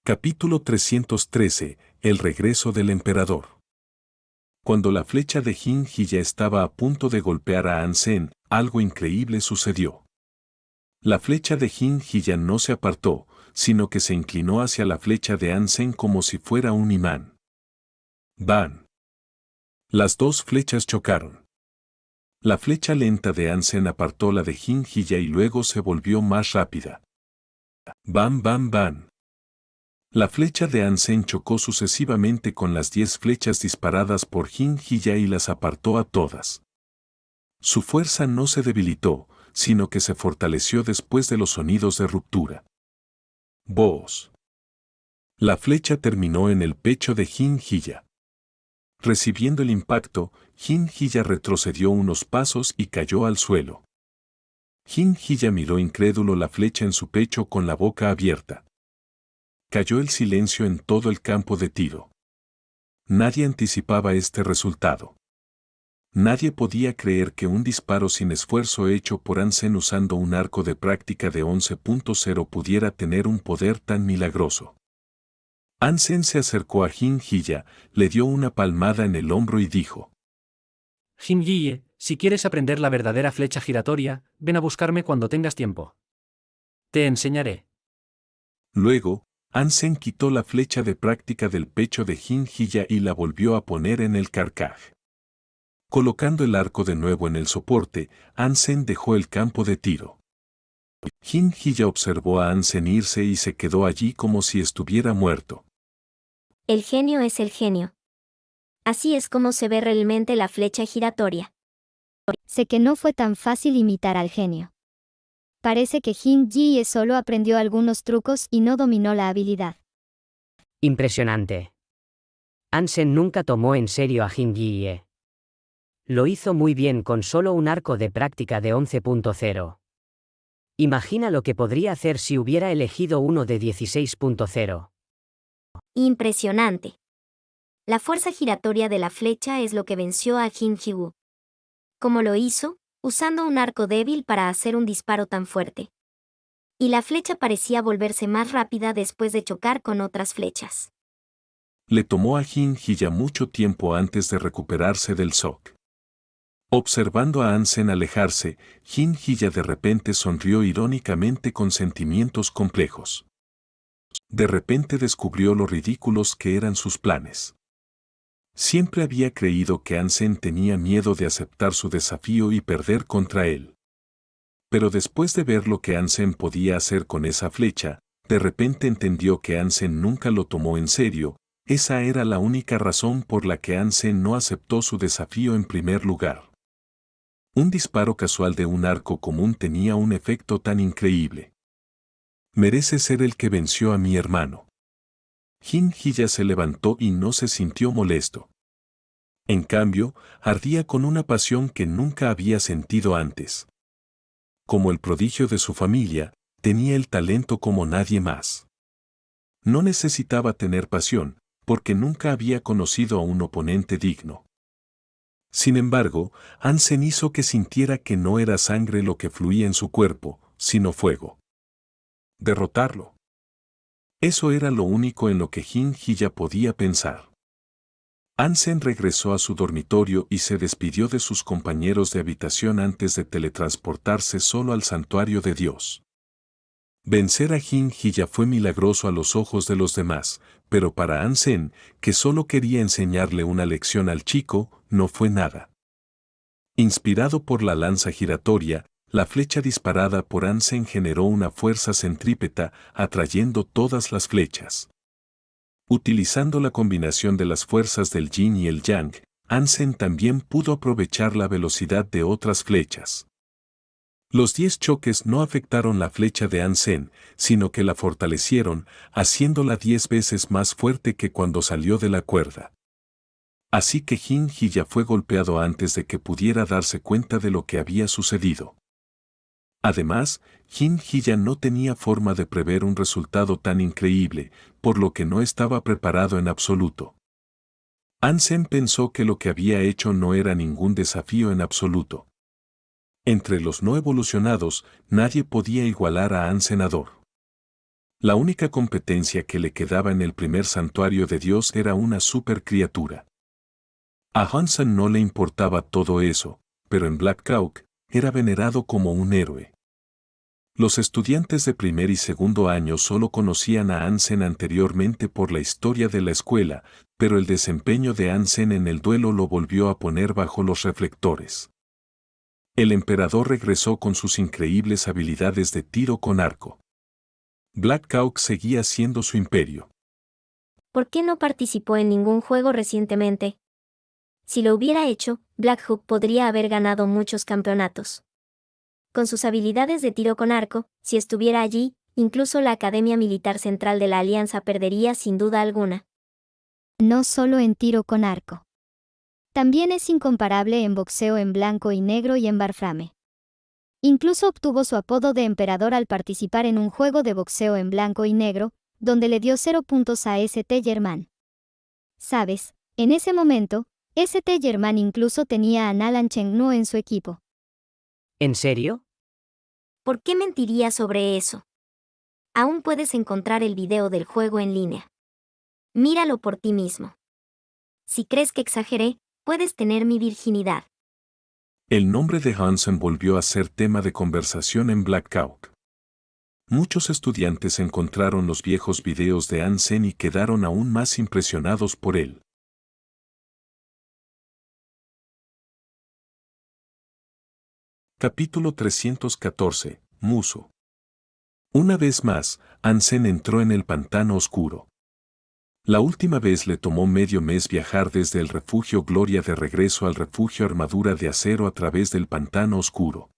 Capítulo 313. El regreso del emperador. Cuando la flecha de Jin-Ji ya estaba a punto de golpear a Ansen, algo increíble sucedió. La flecha de Jin-Ji ya no se apartó, sino que se inclinó hacia la flecha de Ansen como si fuera un imán. ¡Bam! Las dos flechas chocaron. La flecha lenta de Ansen apartó la de Jin-Ji ya y luego se volvió más rápida. ¡Bam, bam, bam! La flecha de Ansen chocó sucesivamente con las 10 flechas disparadas por Jin-Ji ya y las apartó a todas. Su fuerza no se debilitó, sino que se fortaleció después de los sonidos de ruptura. ¡Boos! La flecha terminó en el pecho de Jin-Ji ya. Recibiendo el impacto, Jin-Ji ya retrocedió unos pasos y cayó al suelo. Jin-Ji ya miró incrédulo la flecha en su pecho con la boca abierta. Cayó el silencio en todo el campo de tiro. Nadie anticipaba este resultado. Nadie podía creer que un disparo sin esfuerzo hecho por Ansen usando un arco de práctica de 11.0 pudiera tener un poder tan milagroso. Ansen se acercó a Jin-Ji ya, le dio una palmada en el hombro y dijo: Jin-Ji, si quieres aprender la verdadera flecha giratoria, ven a buscarme cuando tengas tiempo. Te enseñaré. Luego, Ansen quitó la flecha de práctica del pecho de Jin-Ji ya y la volvió a poner en el carcaj. Colocando el arco de nuevo en el soporte, Ansen dejó el campo de tiro. Jin-Ji ya observó a Ansen irse y se quedó allí como si estuviera muerto. El genio es el genio. Así es como se ve realmente la flecha giratoria. Sé que no fue tan fácil imitar al genio. Parece que Jin-Ji solo aprendió algunos trucos y no dominó la habilidad. Impresionante. Ansen nunca tomó en serio a Jin-Ji. Lo hizo muy bien con solo un arco de práctica de 11.0. Imagina lo que podría hacer si hubiera elegido uno de 16.0. Impresionante. La fuerza giratoria de la flecha es lo que venció a Jin-Ji. ¿Cómo lo hizo? Usando un arco débil para hacer un disparo tan fuerte. Y la flecha parecía volverse más rápida después de chocar con otras flechas. Le tomó a Jin-Ji ya mucho tiempo antes de recuperarse del shock. Observando a Ansen alejarse, Jin-Ji ya de repente sonrió irónicamente con sentimientos complejos. De repente descubrió lo ridículos que eran sus planes. Siempre había creído que Ansen tenía miedo de aceptar su desafío y perder contra él. Pero después de ver lo que Ansen podía hacer con esa flecha, de repente entendió que Ansen nunca lo tomó en serio. Esa era la única razón por la que Ansen no aceptó su desafío en primer lugar. Un disparo casual de un arco común tenía un efecto tan increíble. Merece ser el que venció a mi hermano. Jin-Ji ya se levantó y no se sintió molesto. En cambio, ardía con una pasión que nunca había sentido antes. Como el prodigio de su familia, tenía el talento como nadie más. No necesitaba tener pasión, porque nunca había conocido a un oponente digno. Sin embargo, Ansen hizo que sintiera que no era sangre lo que fluía en su cuerpo, sino fuego. Derrotarlo. Eso era lo único en lo que Jin-Ji ya podía pensar. Ansen regresó a su dormitorio y se despidió de sus compañeros de habitación antes de teletransportarse solo al santuario de Dios. Vencer a Jin-Ji ya fue milagroso a los ojos de los demás, pero para Ansen, que solo quería enseñarle una lección al chico, no fue nada. Inspirado por la lanza giratoria, la flecha disparada por Ansen generó una fuerza centrípeta, atrayendo todas las flechas. Utilizando la combinación de las fuerzas del yin y el yang, Ansen también pudo aprovechar la velocidad de otras flechas. Los 10 choques no afectaron la flecha de Ansen, sino que la fortalecieron, haciéndola 10 veces más fuerte que cuando salió de la cuerda. Así que Jin-Ji ya fue golpeado antes de que pudiera darse cuenta de lo que había sucedido. Además, Jin-Ji ya no tenía forma de prever un resultado tan increíble, por lo que no estaba preparado en absoluto. Ansen pensó que lo que había hecho no era ningún desafío en absoluto. Entre los no evolucionados, nadie podía igualar a Ansenador. La única competencia que le quedaba en el primer santuario de Dios era una supercriatura. A Hansen no le importaba todo eso, pero en Black Hawk era venerado como un héroe. Los estudiantes de primer y segundo año solo conocían a Hansen anteriormente por la historia de la escuela, pero el desempeño de Hansen en el duelo lo volvió a poner bajo los reflectores. El emperador regresó con sus increíbles habilidades de tiro con arco. Black Hawk seguía siendo su imperio. ¿Por qué no participó en ningún juego recientemente? Si lo hubiera hecho, Black Hawk podría haber ganado muchos campeonatos. Con sus habilidades de tiro con arco, si estuviera allí, incluso la Academia Militar Central de la Alianza perdería sin duda alguna. No solo en tiro con arco. También es incomparable en boxeo en blanco y negro y en barframe. Incluso obtuvo su apodo de emperador al participar en un juego de boxeo en blanco y negro, donde le dio 0 puntos a St. Germain. ¿Sabes? En ese momento, St. Germain incluso tenía a Nalan Chengnu en su equipo. ¿En serio? ¿Por qué mentiría sobre eso? Aún puedes encontrar el video del juego en línea. Míralo por ti mismo. Si crees que exageré, puedes tener mi virginidad. El nombre de Hansen volvió a ser tema de conversación en Black Hawk. Muchos estudiantes encontraron los viejos videos de Hansen y quedaron aún más impresionados por él. Capítulo 314. Muso. Una vez más, Hansen entró en el pantano oscuro. La última vez le tomó medio mes viajar desde el refugio Gloria de regreso al refugio Armadura de Acero a través del pantano oscuro.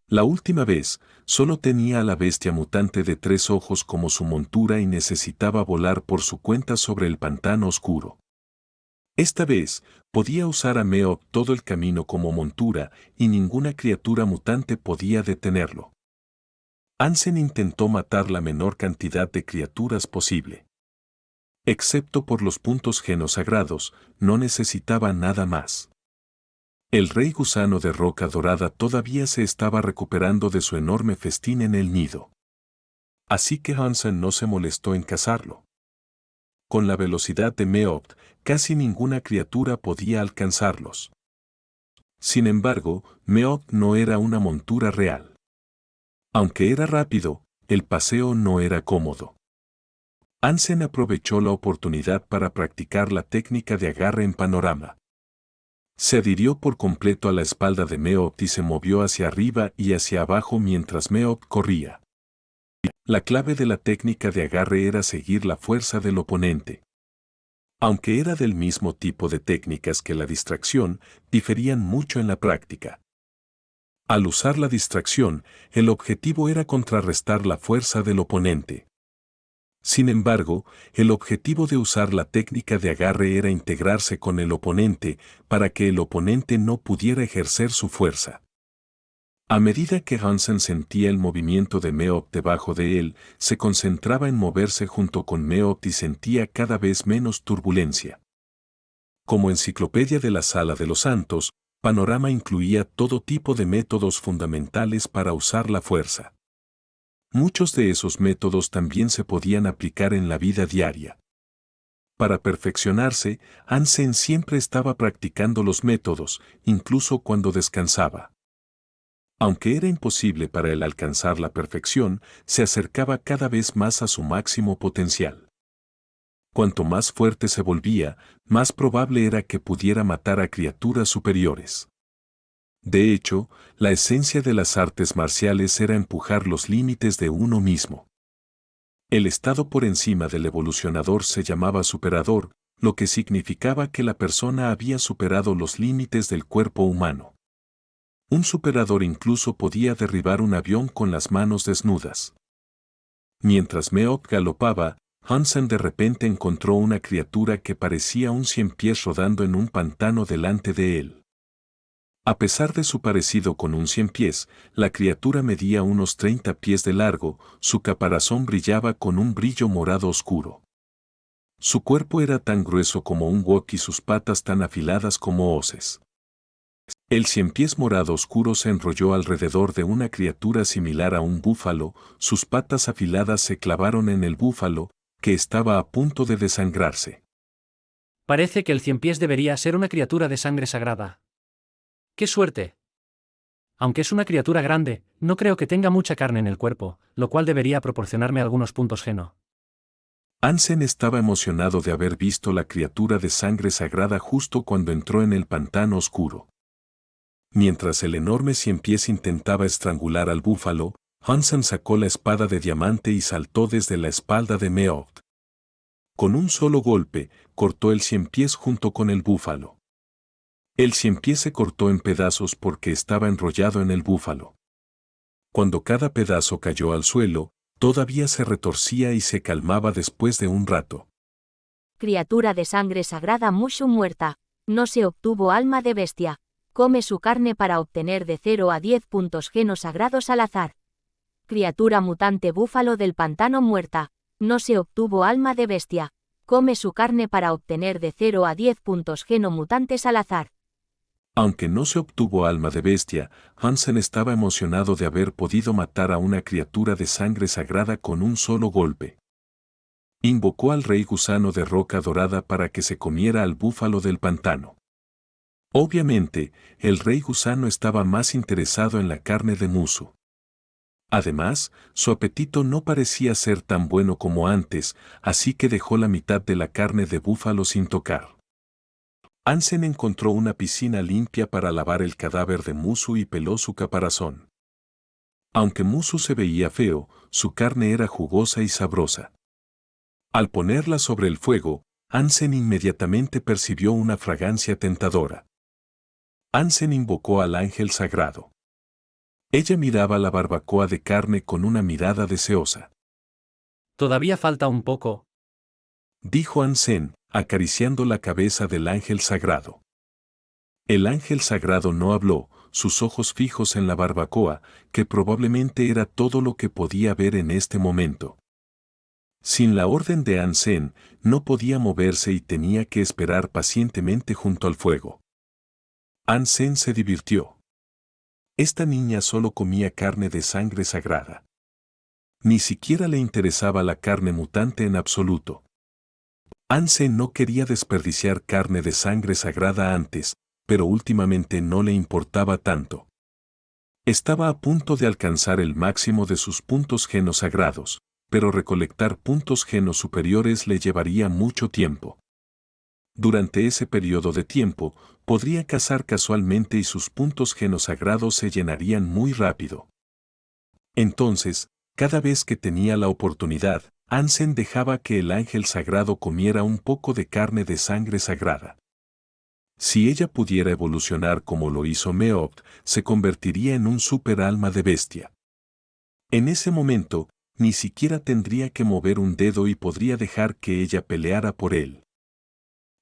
La última vez, solo tenía a la bestia mutante de 3 ojos como su montura y necesitaba volar por su cuenta sobre el pantano oscuro. Esta vez, podía usar a Meok todo el camino como montura y ninguna criatura mutante podía detenerlo. Hansen intentó matar la menor cantidad de criaturas posible. Excepto por los puntos genosagrados, no necesitaba nada más. El rey gusano de roca dorada todavía se estaba recuperando de su enorme festín en el nido. Así que Hansen no se molestó en cazarlo. Con la velocidad de Meok, casi ninguna criatura podía alcanzarlos. Sin embargo, Meok no era una montura real. Aunque era rápido, el paseo no era cómodo. Hansen aprovechó la oportunidad para practicar la técnica de agarre en panorama. Se adhirió por completo a la espalda de Meok y se movió hacia arriba y hacia abajo mientras Meok corría. La clave de la técnica de agarre era seguir la fuerza del oponente. Aunque era del mismo tipo de técnicas que la distracción, diferían mucho en la práctica. Al usar la distracción, el objetivo era contrarrestar la fuerza del oponente. Sin embargo, el objetivo de usar la técnica de agarre era integrarse con el oponente para que el oponente no pudiera ejercer su fuerza. A medida que Hansen sentía el movimiento de Meok debajo de él, se concentraba en moverse junto con Meok y sentía cada vez menos turbulencia. Como enciclopedia de la Sala de los Santos, Panorama incluía todo tipo de métodos fundamentales para usar la fuerza. Muchos de esos métodos también se podían aplicar en la vida diaria. Para perfeccionarse, Hansen siempre estaba practicando los métodos, incluso cuando descansaba. Aunque era imposible para él alcanzar la perfección, se acercaba cada vez más a su máximo potencial. Cuanto más fuerte se volvía, más probable era que pudiera matar a criaturas superiores. De hecho, la esencia de las artes marciales era empujar los límites de uno mismo. El estado por encima del evolucionador se llamaba superador, lo que significaba que la persona había superado los límites del cuerpo humano. Un superador incluso podía derribar un avión con las manos desnudas. Mientras Meok galopaba, Hansen de repente encontró una criatura que parecía un 100 pies rodando en un pantano delante de él. A pesar de su parecido con un 100 pies, la criatura medía unos 30 pies de largo, su caparazón brillaba con un brillo morado oscuro. Su cuerpo era tan grueso como un wok y sus patas tan afiladas como hoces. El ciempiés morado oscuro se enrolló alrededor de una criatura similar a un búfalo, sus patas afiladas se clavaron en el búfalo, que estaba a punto de desangrarse. Parece que el ciempiés debería ser una criatura de sangre sagrada. ¡Qué suerte! Aunque es una criatura grande, no creo que tenga mucha carne en el cuerpo, lo cual debería proporcionarme algunos puntos geno. Ansem estaba emocionado de haber visto la criatura de sangre sagrada justo cuando entró en el pantano oscuro. Mientras el enorme ciempiés intentaba estrangular al búfalo, Hansen sacó la espada de diamante y saltó desde la espalda de Meowth. Con un solo golpe, cortó el ciempiés junto con el búfalo. El ciempiés se cortó en pedazos porque estaba enrollado en el búfalo. Cuando cada pedazo cayó al suelo, todavía se retorcía y se calmaba después de un rato. Criatura de sangre sagrada Mushu muerta. No se obtuvo alma de bestia. Come su carne para obtener de 0 a 10 puntos geno sagrados al azar. Criatura mutante búfalo del pantano muerta. No se obtuvo alma de bestia. Come su carne para obtener de 0 a 10 puntos geno mutantes al azar. Aunque no se obtuvo alma de bestia, Hansen estaba emocionado de haber podido matar a una criatura de sangre sagrada con un solo golpe. Invocó al rey gusano de roca dorada para que se comiera al búfalo del pantano. Obviamente, el rey gusano estaba más interesado en la carne de Mushu. Además, su apetito no parecía ser tan bueno como antes, así que dejó la mitad de la carne de búfalo sin tocar. Ansem encontró una piscina limpia para lavar el cadáver de Mushu y peló su caparazón. Aunque Mushu se veía feo, su carne era jugosa y sabrosa. Al ponerla sobre el fuego, Ansem inmediatamente percibió una fragancia tentadora. Ansem invocó al ángel sagrado. Ella miraba la barbacoa de carne con una mirada deseosa. Todavía falta un poco, Dijo Ansem, acariciando la cabeza del ángel sagrado. El ángel sagrado no habló, sus ojos fijos en la barbacoa, que probablemente era todo lo que podía ver en este momento. Sin la orden de Ansem, no podía moverse y tenía que esperar pacientemente junto al fuego. Ansem se divirtió. Esta niña solo comía carne de sangre sagrada. Ni siquiera le interesaba la carne mutante en absoluto. Ansem no quería desperdiciar carne de sangre sagrada antes, pero últimamente no le importaba tanto. Estaba a punto de alcanzar el máximo de sus puntos geno sagrados, pero recolectar puntos geno superiores le llevaría mucho tiempo. Durante ese periodo de tiempo, podría cazar casualmente y sus puntos geno sagrados se llenarían muy rápido. Entonces, cada vez que tenía la oportunidad, Ansem dejaba que el ángel sagrado comiera un poco de carne de sangre sagrada. Si ella pudiera evolucionar como lo hizo Meowth, se convertiría en un super alma de bestia. En ese momento, ni siquiera tendría que mover un dedo y podría dejar que ella peleara por él.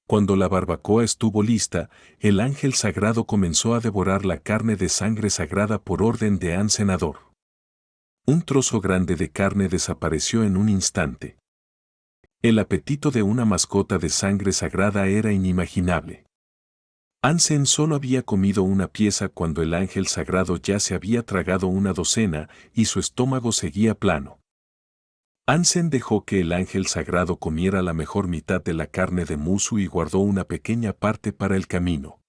Cuando la barbacoa estuvo lista, el ángel sagrado comenzó a devorar la carne de sangre sagrada por orden de Ansenador. Un trozo grande de carne desapareció en un instante. El apetito de una mascota de sangre sagrada era inimaginable. Ansem solo había comido una pieza cuando el ángel sagrado ya se había tragado una docena y su estómago seguía plano. Ansem dejó que el ángel sagrado comiera la mejor mitad de la carne de Mushu y guardó una pequeña parte para el camino.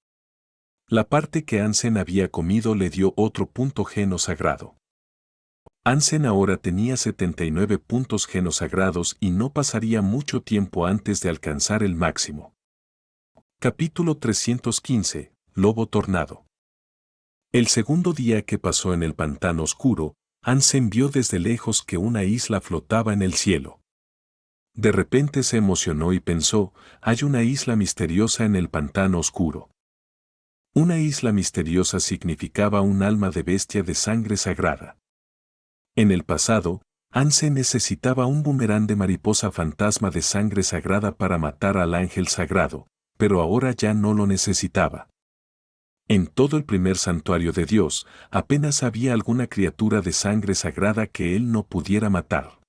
La parte que Ansem había comido le dio otro punto geno sagrado. Ansem ahora tenía 79 puntos geno sagrados y no pasaría mucho tiempo antes de alcanzar el máximo. Capítulo 315. Lobo Tornado. El segundo día que pasó en el pantano oscuro, Ansem vio desde lejos que una isla flotaba en el cielo. De repente se emocionó y pensó, hay una isla misteriosa en el pantano oscuro. Una isla misteriosa significaba un alma de bestia de sangre sagrada. En el pasado, Ansem necesitaba un boomerang de mariposa fantasma de sangre sagrada para matar al ángel sagrado, pero ahora ya no lo necesitaba. En todo el primer santuario de Dios, apenas había alguna criatura de sangre sagrada que él no pudiera matar.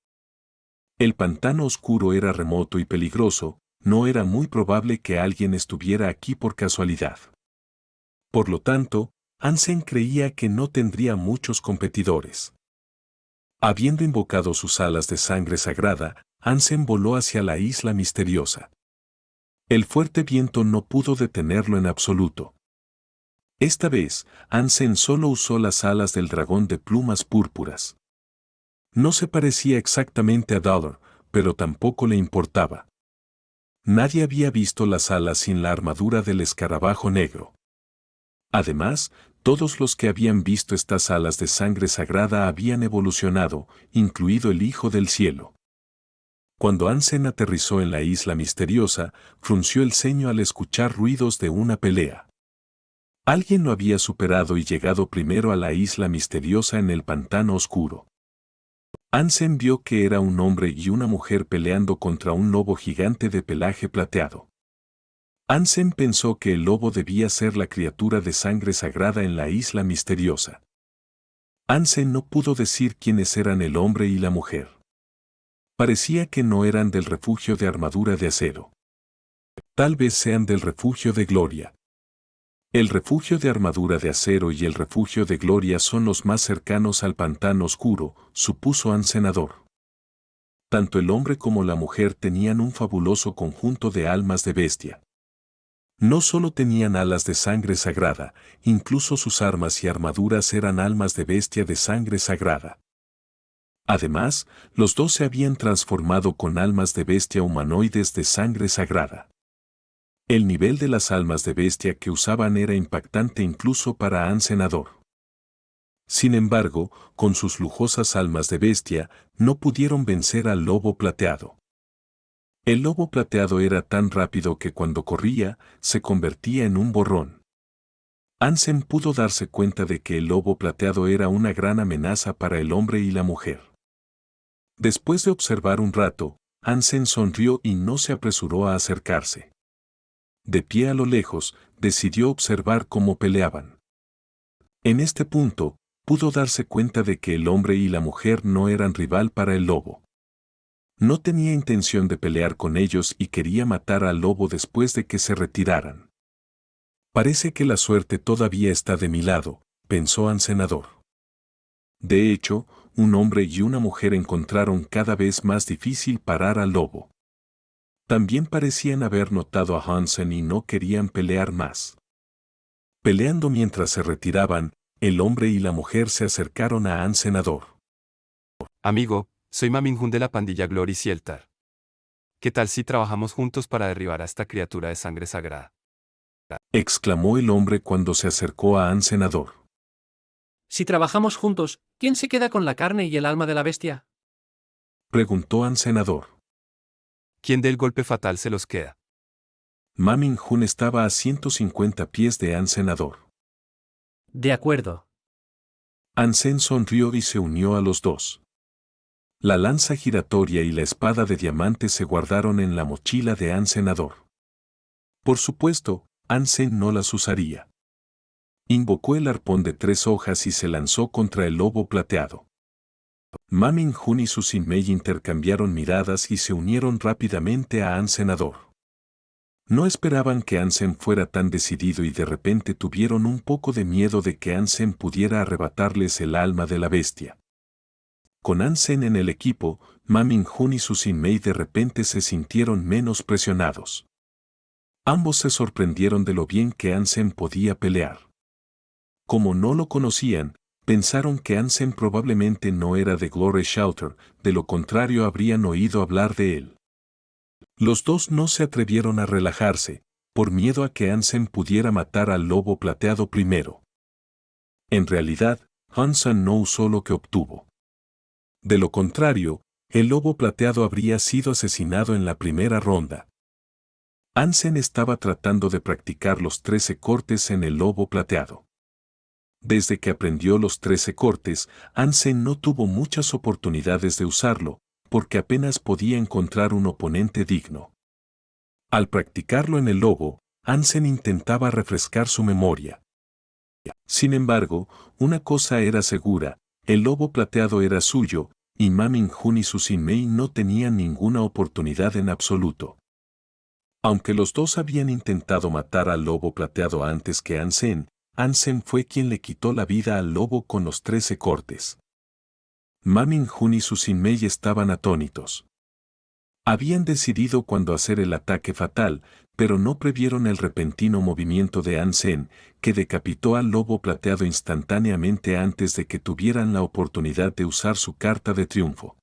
El pantano oscuro era remoto y peligroso, no era muy probable que alguien estuviera aquí por casualidad. Por lo tanto, Hansen creía que no tendría muchos competidores. Habiendo invocado sus alas de sangre sagrada, Hansen voló hacia la isla misteriosa. El fuerte viento no pudo detenerlo en absoluto. Esta vez, Hansen solo usó las alas del dragón de plumas púrpuras. No se parecía exactamente a Dollar, pero tampoco le importaba. Nadie había visto las alas sin la armadura del escarabajo negro. Además, todos los que habían visto estas alas de sangre sagrada habían evolucionado, incluido el Hijo del Cielo. Cuando Hansen aterrizó en la isla misteriosa, frunció el ceño al escuchar ruidos de una pelea. Alguien lo había superado y llegado primero a la isla misteriosa en el pantano oscuro. Hansen vio que era un hombre y una mujer peleando contra un lobo gigante de pelaje plateado. Hansen pensó que el lobo debía ser la criatura de sangre sagrada en la isla misteriosa. Hansen no pudo decir quiénes eran el hombre y la mujer. Parecía que no eran del refugio de armadura de acero. Tal vez sean del refugio de gloria. El refugio de armadura de acero y el refugio de gloria son los más cercanos al pantano oscuro, supuso Hansenador. Tanto el hombre como la mujer tenían un fabuloso conjunto de almas de bestia. No solo tenían alas de sangre sagrada, incluso sus armas y armaduras eran almas de bestia de sangre sagrada. Además, los dos se habían transformado con almas de bestia humanoides de sangre sagrada. El nivel de las almas de bestia que usaban era impactante incluso para Hansenador. Sin embargo, con sus lujosas almas de bestia, no pudieron vencer al lobo plateado. El lobo plateado era tan rápido que cuando corría, se convertía en un borrón. Hansen pudo darse cuenta de que el lobo plateado era una gran amenaza para el hombre y la mujer. Después de observar un rato, Hansen sonrió y no se apresuró a acercarse. De pie a lo lejos, decidió observar cómo peleaban. En este punto, pudo darse cuenta de que el hombre y la mujer no eran rival para el lobo. No tenía intención de pelear con ellos y quería matar al lobo después de que se retiraran. Parece que la suerte todavía está de mi lado, pensó Hansenador. De hecho, un hombre y una mujer encontraron cada vez más difícil parar al lobo. También parecían haber notado a Hansen y no querían pelear más. Peleando mientras se retiraban, el hombre y la mujer se acercaron a Hansenador. Amigo, soy Maminjun de la pandilla Glory Sieltar. ¿Qué tal si trabajamos juntos para derribar a esta criatura de sangre sagrada? Exclamó el hombre cuando se acercó a Hansenador. Si trabajamos juntos, ¿quién se queda con la carne y el alma de la bestia? Preguntó Hansenador. ¿Quién del golpe fatal se los queda? Ma Mingjun estaba a 150 pies de Hansenador. De acuerdo. Hansen sonrió y se unió a los dos. La lanza giratoria y la espada de diamante se guardaron en la mochila de Hansenador. Por supuesto, Hansen no las usaría. Invocó el arpón de 3 hojas y se lanzó contra el lobo plateado. Ma Mingjun y su Sinmei intercambiaron miradas y se unieron rápidamente a Hansenador. No esperaban que Hansen fuera tan decidido y de repente tuvieron un poco de miedo de que Hansen pudiera arrebatarles el alma de la bestia. Con Hansen en el equipo, Ma Mingjun y su Sinmei de repente se sintieron menos presionados. Ambos se sorprendieron de lo bien que Hansen podía pelear. Como no lo conocían, pensaron que Hansen probablemente no era de Glory Shelter, de lo contrario habrían oído hablar de él. Los dos no se atrevieron a relajarse, por miedo a que Hansen pudiera matar al lobo plateado primero. En realidad, Hansen no usó lo que obtuvo. De lo contrario, el lobo plateado habría sido asesinado en la primera ronda. Hansen estaba tratando de practicar los 13 cortes en el lobo plateado. Desde que aprendió los 13 cortes, Hansen no tuvo muchas oportunidades de usarlo, porque apenas podía encontrar un oponente digno. Al practicarlo en el lobo, Hansen intentaba refrescar su memoria. Sin embargo, una cosa era segura, el lobo plateado era suyo, y Ma Mingjun y su Sinmei no tenían ninguna oportunidad en absoluto. Aunque los dos habían intentado matar al lobo plateado antes que Hansen, Ansem fue quien le quitó la vida al lobo con los 13 cortes. Ma Mingjun y su Sinmei estaban atónitos. Habían decidido cuándo hacer el ataque fatal, pero no previeron el repentino movimiento de Ansem, que decapitó al lobo plateado instantáneamente antes de que tuvieran la oportunidad de usar su carta de triunfo.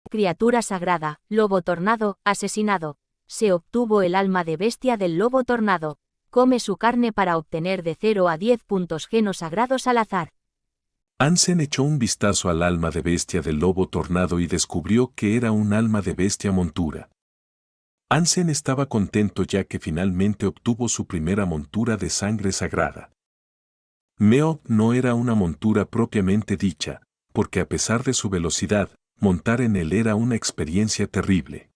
Criatura sagrada, lobo tornado, asesinado. Se obtuvo el alma de bestia del lobo tornado. Come su carne para obtener de 0 a 10 puntos genos sagrados al azar. Ansem echó un vistazo al alma de bestia del lobo tornado y descubrió que era un alma de bestia montura. Ansem estaba contento ya que finalmente obtuvo su primera montura de sangre sagrada. Meob no era una montura propiamente dicha, porque a pesar de su velocidad, montar en él era una experiencia terrible.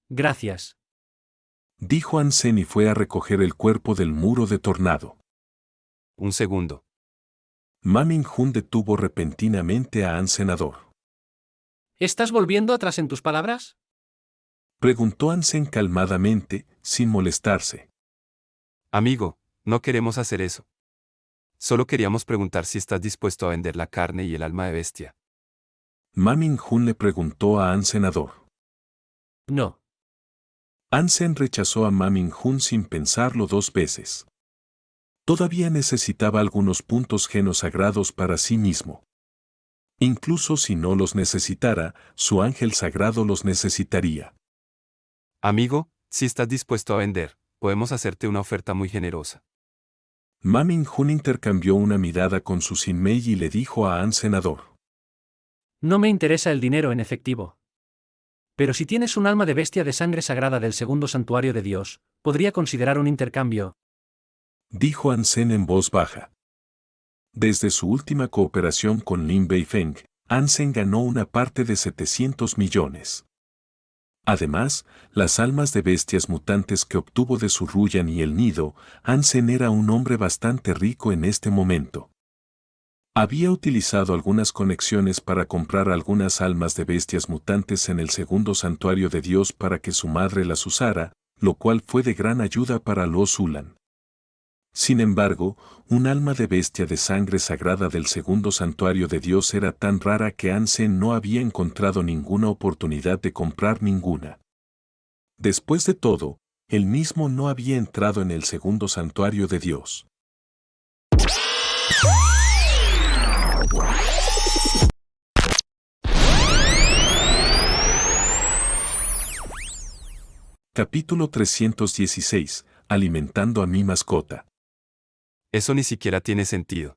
Gracias. Dijo Ansem y fue a recoger el cuerpo del muro de tornado. Un segundo. Ma Mingjun detuvo repentinamente a Ansem. ¿Estás volviendo atrás en tus palabras? Preguntó Ansem calmadamente, sin molestarse. Amigo, no queremos hacer eso. Solo queríamos preguntar si estás dispuesto a vender la carne y el alma de bestia. Ma Mingjun le preguntó a Ansem. No. Ansem rechazó a Ma Mingjun sin pensarlo 2 veces. Todavía necesitaba algunos puntos genos sagrados para sí mismo. Incluso si no los necesitara, su ángel sagrado los necesitaría. Amigo, si estás dispuesto a vender, podemos hacerte una oferta muy generosa. Ma Mingjun intercambió una mirada con su Sinmei y le dijo a Ansem. No me interesa el dinero en efectivo. Pero si tienes un alma de bestia de sangre sagrada del segundo santuario de Dios, podría considerar un intercambio. Dijo Ansem en voz baja. Desde su última cooperación con Lin Beifeng, Ansem ganó una parte de 700 millones. Además, las almas de bestias mutantes que obtuvo de su Ruyan y el nido, Ansem era un hombre bastante rico en este momento. Había utilizado algunas conexiones para comprar algunas almas de bestias mutantes en el segundo santuario de Dios para que su madre las usara, lo cual fue de gran ayuda para los Ulan. Sin embargo, un alma de bestia de sangre sagrada del segundo santuario de Dios era tan rara que Ansem no había encontrado ninguna oportunidad de comprar ninguna. Después de todo, él mismo no había entrado en el segundo santuario de Dios. Capítulo 316. Alimentando a mi mascota. Eso ni siquiera tiene sentido.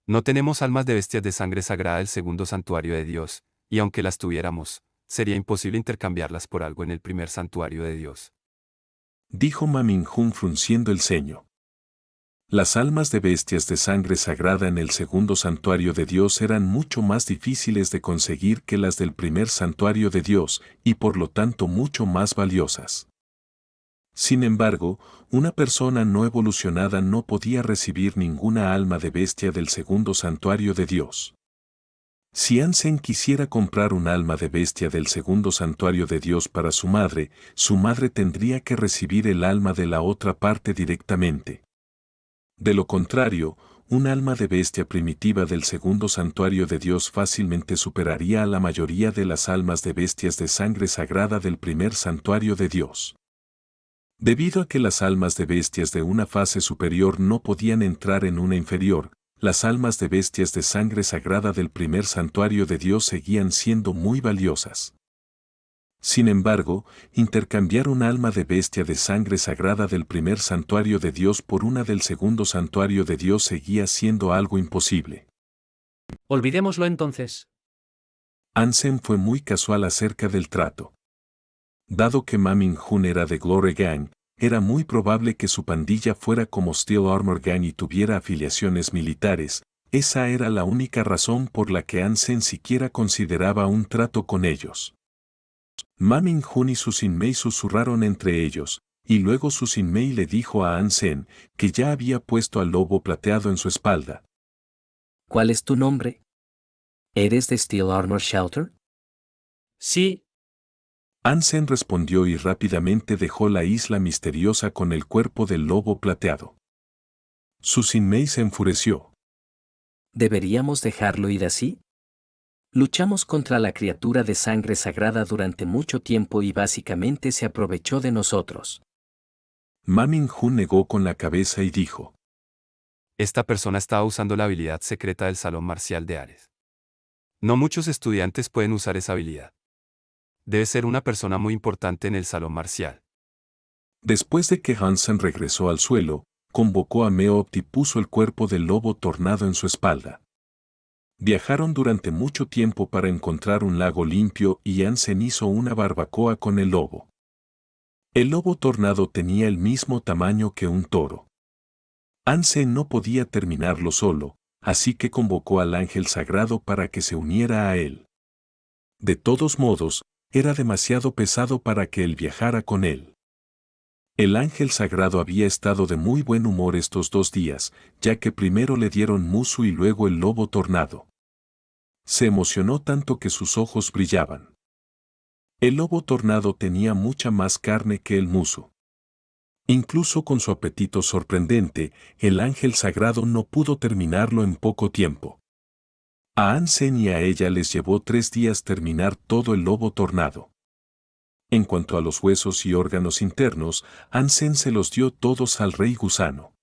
No tenemos almas de bestias de sangre sagrada del segundo santuario de Dios, y aunque las tuviéramos, sería imposible intercambiarlas por algo en el primer santuario de Dios. Dijo Ma Mingjun frunciendo el ceño. Las almas de bestias de sangre sagrada en el segundo santuario de Dios eran mucho más difíciles de conseguir que las del primer santuario de Dios, y por lo tanto mucho más valiosas. Sin embargo, una persona no evolucionada no podía recibir ninguna alma de bestia del segundo santuario de Dios. Si Ansem quisiera comprar un alma de bestia del segundo santuario de Dios para su madre tendría que recibir el alma de la otra parte directamente. De lo contrario, un alma de bestia primitiva del segundo santuario de Dios fácilmente superaría a la mayoría de las almas de bestias de sangre sagrada del primer santuario de Dios. Debido a que las almas de bestias de una fase superior no podían entrar en una inferior, las almas de bestias de sangre sagrada del primer santuario de Dios seguían siendo muy valiosas. Sin embargo, intercambiar un alma de bestia de sangre sagrada del primer santuario de Dios por una del segundo santuario de Dios seguía siendo algo imposible. Olvidémoslo entonces. Ansem fue muy casual acerca del trato. Dado que Ma Mingjun era de Glory Gang, era muy probable que su pandilla fuera como Steel Armor Gang y tuviera afiliaciones militares. Esa era la única razón por la que Ansem siquiera consideraba un trato con ellos. Ma Mingjun y su Sinmei susurraron entre ellos, y luego su Sinmei le dijo a Ansem que ya había puesto al lobo plateado en su espalda. ¿Cuál es tu nombre? ¿Eres de Steel Armor Shelter? Sí. Ansem respondió y rápidamente dejó la isla misteriosa con el cuerpo del lobo plateado. Su Sinmei se enfureció. ¿Deberíamos dejarlo ir así? Luchamos contra la criatura de sangre sagrada durante mucho tiempo y básicamente se aprovechó de nosotros. Ma Mingjun negó con la cabeza y dijo: Esta persona estaba usando la habilidad secreta del salón marcial de Ares. No muchos estudiantes pueden usar esa habilidad. Debe ser una persona muy importante en el salón marcial. Después de que Hansen regresó al suelo, convocó a Meopt y puso el cuerpo del lobo tornado en su espalda. Viajaron durante mucho tiempo para encontrar un lago limpio y Hansen hizo una barbacoa con el lobo. El lobo tornado tenía el mismo tamaño que un toro. Hansen no podía terminarlo solo, así que convocó al ángel sagrado para que se uniera a él. De todos modos, era demasiado pesado para que él viajara con él. El ángel sagrado había estado de muy buen humor estos 2 días, ya que primero le dieron Musu y luego el lobo tornado. Se emocionó tanto que sus ojos brillaban. El lobo tornado tenía mucha más carne que el Musu. Incluso con su apetito sorprendente, el ángel sagrado no pudo terminarlo en poco tiempo. A Hansen y a ella les llevó 3 días terminar todo el lobo tornado. En cuanto a los huesos y órganos internos, Hansen se los dio todos al rey gusano.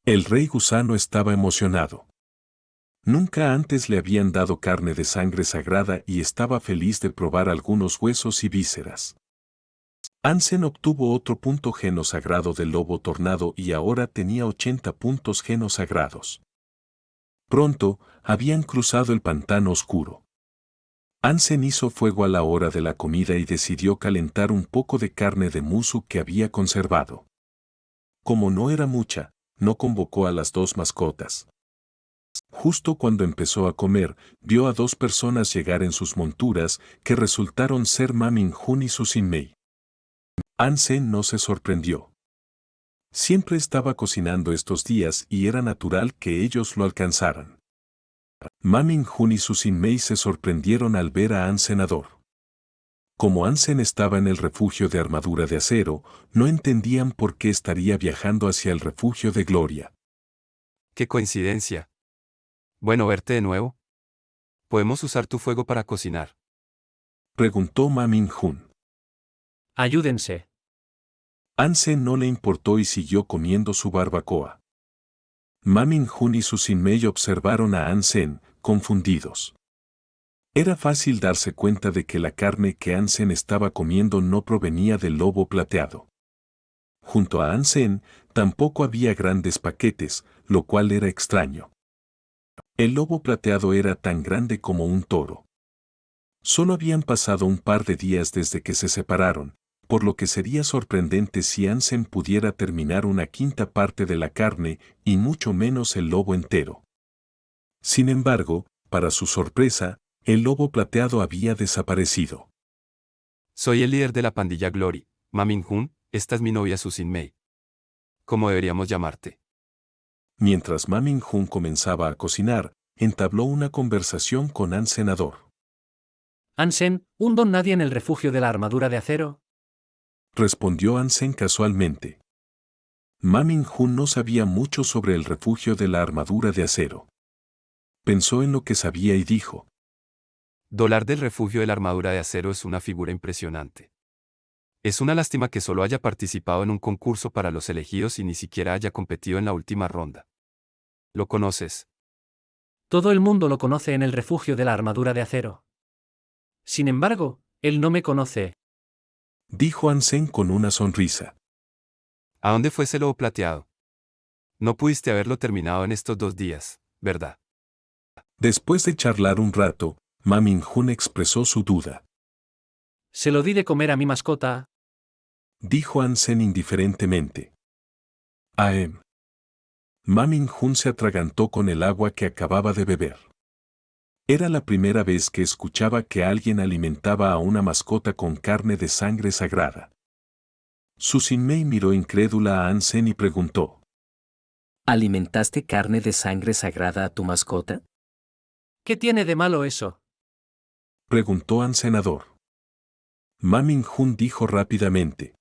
El rey gusano estaba emocionado. Nunca antes le habían dado carne de sangre sagrada y estaba feliz de probar algunos huesos y vísceras. Hansen obtuvo otro punto geno sagrado del lobo tornado y ahora tenía 80 puntos geno sagrados. Pronto, habían cruzado el pantano oscuro. Hansen hizo fuego a la hora de la comida y decidió calentar un poco de carne de musu que había conservado. Como no era mucha, no convocó a las 2 mascotas. Justo cuando empezó a comer, vio a 2 personas llegar en sus monturas que resultaron ser Ma Mingjun y Su Sinmei. Hansen no se sorprendió. Siempre estaba cocinando estos días y era natural que ellos lo alcanzaran. Ma Mingjun y Su Sinmei se sorprendieron al ver a Hansenador. Como Hansen estaba en el refugio de armadura de acero, no entendían por qué estaría viajando hacia el refugio de gloria. ¡Qué coincidencia! Bueno verte de nuevo. ¿Podemos usar tu fuego para cocinar? Preguntó Ma Mingjun. Ayúdense. Hansen no le importó y siguió comiendo su barbacoa. Ma Mingjun y Su Sinmei observaron a Hansen, confundidos. Era fácil darse cuenta de que la carne que Hansen estaba comiendo no provenía del lobo plateado. Junto a Hansen, tampoco había grandes paquetes, lo cual era extraño. El lobo plateado era tan grande como un toro. Solo habían pasado un par de días desde que se separaron, por lo que sería sorprendente si Hansen pudiera terminar una 1/5 parte de la carne y mucho menos el lobo entero. Sin embargo, para su sorpresa, el lobo plateado había desaparecido. Soy el líder de la pandilla Glory, Ma Mingjun, esta es mi novia Su Sinmei. ¿Cómo deberíamos llamarte? Mientras Ma Mingjun comenzaba a cocinar, entabló una conversación con Hansenador. Hansen, ¿un don nadie en el refugio de la armadura de acero? Respondió Hansen casualmente. Ma Mingjun no sabía mucho sobre el refugio de la armadura de acero. Pensó en lo que sabía y dijo: Dolar del refugio de la armadura de acero es una figura impresionante. Es una lástima que solo haya participado en un concurso para los elegidos y ni siquiera haya competido en la última ronda. ¿Lo conoces? Todo el mundo lo conoce en el refugio de la armadura de acero. Sin embargo, él no me conoce. Dijo Hansen con una sonrisa. ¿A dónde fue ese lobo plateado? No pudiste haberlo terminado en estos 2 días, ¿verdad? Después de charlar un rato, Ma Mingjun expresó su duda. Se lo di de comer a mi mascota. Dijo Hansen indiferentemente. Ma Mingjun se atragantó con el agua que acababa de beber. Era la primera vez que escuchaba que alguien alimentaba a una mascota con carne de sangre sagrada. Su Sinmei miró incrédula a Hansen y preguntó: ¿Alimentaste carne de sangre sagrada a tu mascota? ¿Qué tiene de malo eso? Preguntó Hansenador. Ma Mingjun dijo rápidamente: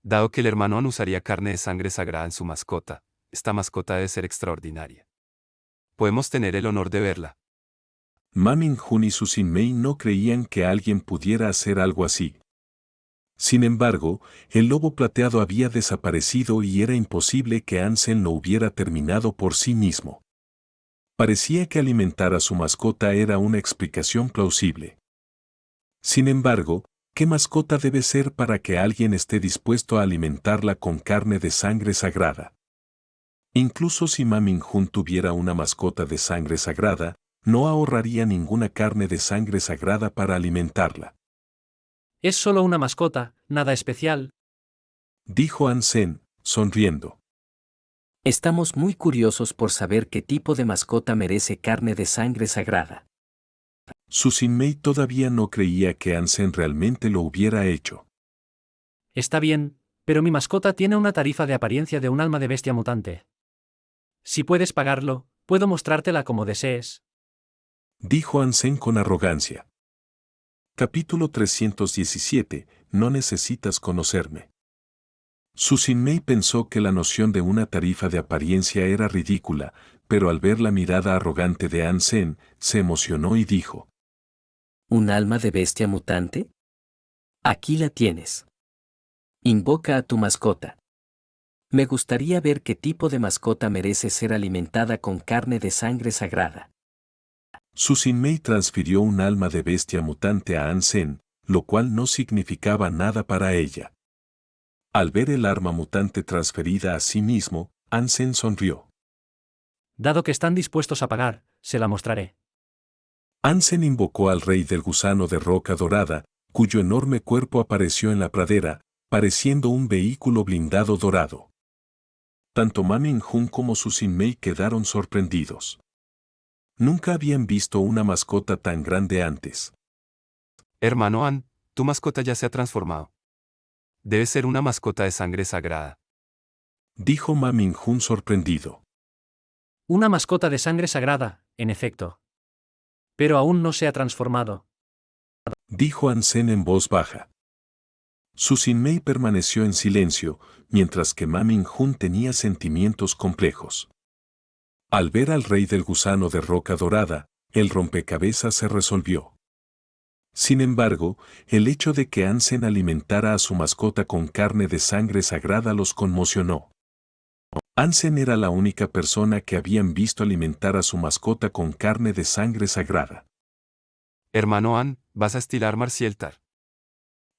Dado que el hermano An usaría carne de sangre sagrada en su mascota, esta mascota debe ser extraordinaria. Podemos tener el honor de verla. Ma Mingjun y Su Sinmei no creían que alguien pudiera hacer algo así. Sin embargo, el lobo plateado había desaparecido y era imposible que Ansem lo hubiera terminado por sí mismo. Parecía que alimentar a su mascota era una explicación plausible. Sin embargo, ¿qué mascota debe ser para que alguien esté dispuesto a alimentarla con carne de sangre sagrada? Incluso si Ma Mingjun tuviera una mascota de sangre sagrada, no ahorraría ninguna carne de sangre sagrada para alimentarla. Es solo una mascota, nada especial. Dijo Ansem, sonriendo. Estamos muy curiosos por saber qué tipo de mascota merece carne de sangre sagrada. Su Sinmei todavía no creía que Ansem realmente lo hubiera hecho. Está bien, pero mi mascota tiene una tarifa de apariencia de un alma de bestia mutante. Si puedes pagarlo, puedo mostrártela como desees. Dijo Ansem con arrogancia. Capítulo 317. No necesitas conocerme. Su Sinmei pensó que la noción de una tarifa de apariencia era ridícula, pero al ver la mirada arrogante de Ansem, se emocionó y dijo: ¿Un alma de bestia mutante? Aquí la tienes. Invoca a tu mascota. Me gustaría ver qué tipo de mascota merece ser alimentada con carne de sangre sagrada. Su Sinmei transfirió un alma de bestia mutante a Ansem, lo cual no significaba nada para ella. Al ver el arma mutante transferida a sí mismo, Ansem sonrió. Dado que están dispuestos a pagar, se la mostraré. Ansem invocó al rey del gusano de roca dorada, cuyo enorme cuerpo apareció en la pradera, pareciendo un vehículo blindado dorado. Tanto Ma Mingjun como Su Sinmei quedaron sorprendidos. Nunca habían visto una mascota tan grande antes. Hermano An, tu mascota ya se ha transformado. Debe ser una mascota de sangre sagrada. Dijo Ma Mingjun sorprendido. Una mascota de sangre sagrada, en efecto. Pero aún no se ha transformado. Dijo Ansem en voz baja. Su Sinmei permaneció en silencio, mientras que Ma Mingjun tenía sentimientos complejos. Al ver al rey del gusano de roca dorada, el rompecabezas se resolvió. Sin embargo, el hecho de que Ansem alimentara a su mascota con carne de sangre sagrada los conmocionó. Ansem era la única persona que habían visto alimentar a su mascota con carne de sangre sagrada. Hermano An, ¿vas a estilar Marcieltar?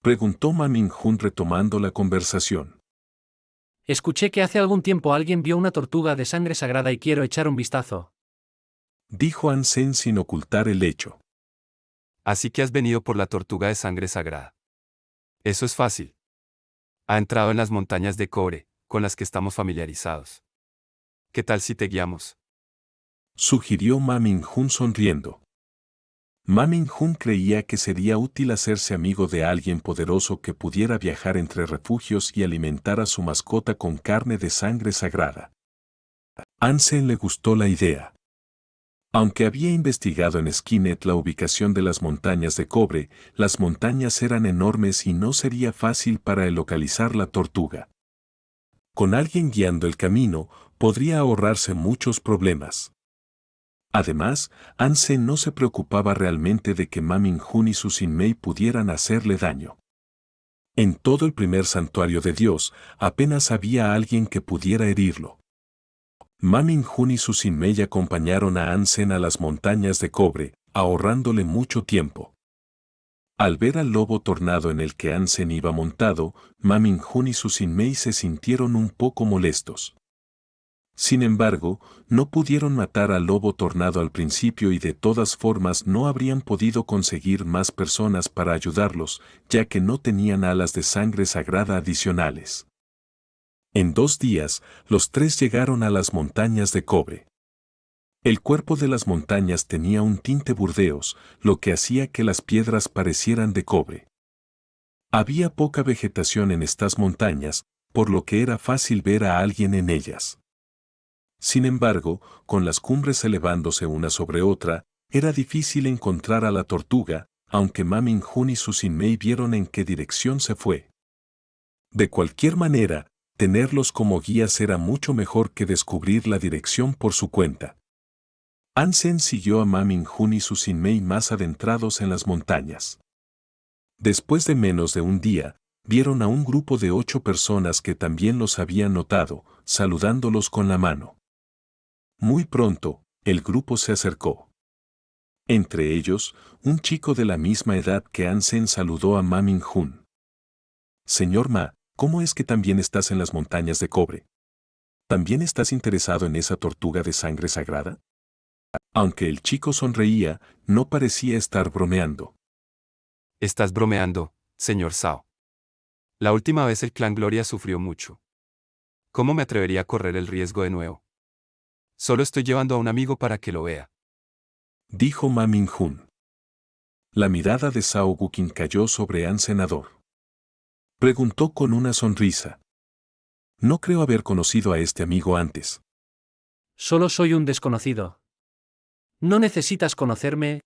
Preguntó Ma Mingjun retomando la conversación. Escuché que hace algún tiempo alguien vio una tortuga de sangre sagrada y quiero echar un vistazo. Dijo Ansem sin ocultar el hecho. Así que has venido por la tortuga de sangre sagrada. Eso es fácil. Ha entrado en las montañas de cobre, con las que estamos familiarizados. ¿Qué tal si te guiamos? Sugirió Ma Mingjun sonriendo. Ma Mingjun creía que sería útil hacerse amigo de alguien poderoso que pudiera viajar entre refugios y alimentar a su mascota con carne de sangre sagrada. Ansem le gustó la idea. Aunque había investigado en Skynet la ubicación de las montañas de cobre, las montañas eran enormes y no sería fácil para él localizar la tortuga. Con alguien guiando el camino, podría ahorrarse muchos problemas. Además, Ansem no se preocupaba realmente de que Ma Mingjun y Su Sinmei pudieran hacerle daño. En todo el primer santuario de Dios, apenas había alguien que pudiera herirlo. Ma Mingjun y Su Sinmei acompañaron a Ansem a las montañas de cobre, ahorrándole mucho tiempo. Al ver al lobo tornado en el que Ansem iba montado, Ma Mingjun y Su Sinmei se sintieron un poco molestos. Sin embargo, no pudieron matar al lobo tornado al principio y de todas formas no habrían podido conseguir más personas para ayudarlos, ya que no tenían alas de sangre sagrada adicionales. En 2 días, los 3 llegaron a las montañas de cobre. El cuerpo de las montañas tenía un tinte burdeos, lo que hacía que las piedras parecieran de cobre. Había poca vegetación en estas montañas, por lo que era fácil ver a alguien en ellas. Sin embargo, con las cumbres elevándose una sobre otra, era difícil encontrar a la tortuga, aunque Ma Mingjun y Su Sinmei vieron en qué dirección se fue. De cualquier manera, tenerlos como guías era mucho mejor que descubrir la dirección por su cuenta. Hansen siguió a Ma Min-hun y su Sin-mei más adentrados en las montañas. Después de menos de un día, vieron a un grupo de 8 personas que también los habían notado, saludándolos con la mano. Muy pronto, el grupo se acercó. Entre ellos, un chico de la misma edad que Hansen saludó a Ma Min-hun. Señor Ma, ¿cómo es que también estás en las montañas de cobre? ¿También estás interesado en esa tortuga de sangre sagrada? Aunque el chico sonreía, no parecía estar bromeando. Estás bromeando, señor Sao. La última vez el clan Gloria sufrió mucho. ¿Cómo me atrevería a correr el riesgo de nuevo? Solo estoy llevando a un amigo para que lo vea, dijo Ma Min-hun. La mirada de Sao Gukin cayó sobre An Senador. Preguntó con una sonrisa. No creo haber conocido a este amigo antes. Solo soy un desconocido. No necesitas conocerme,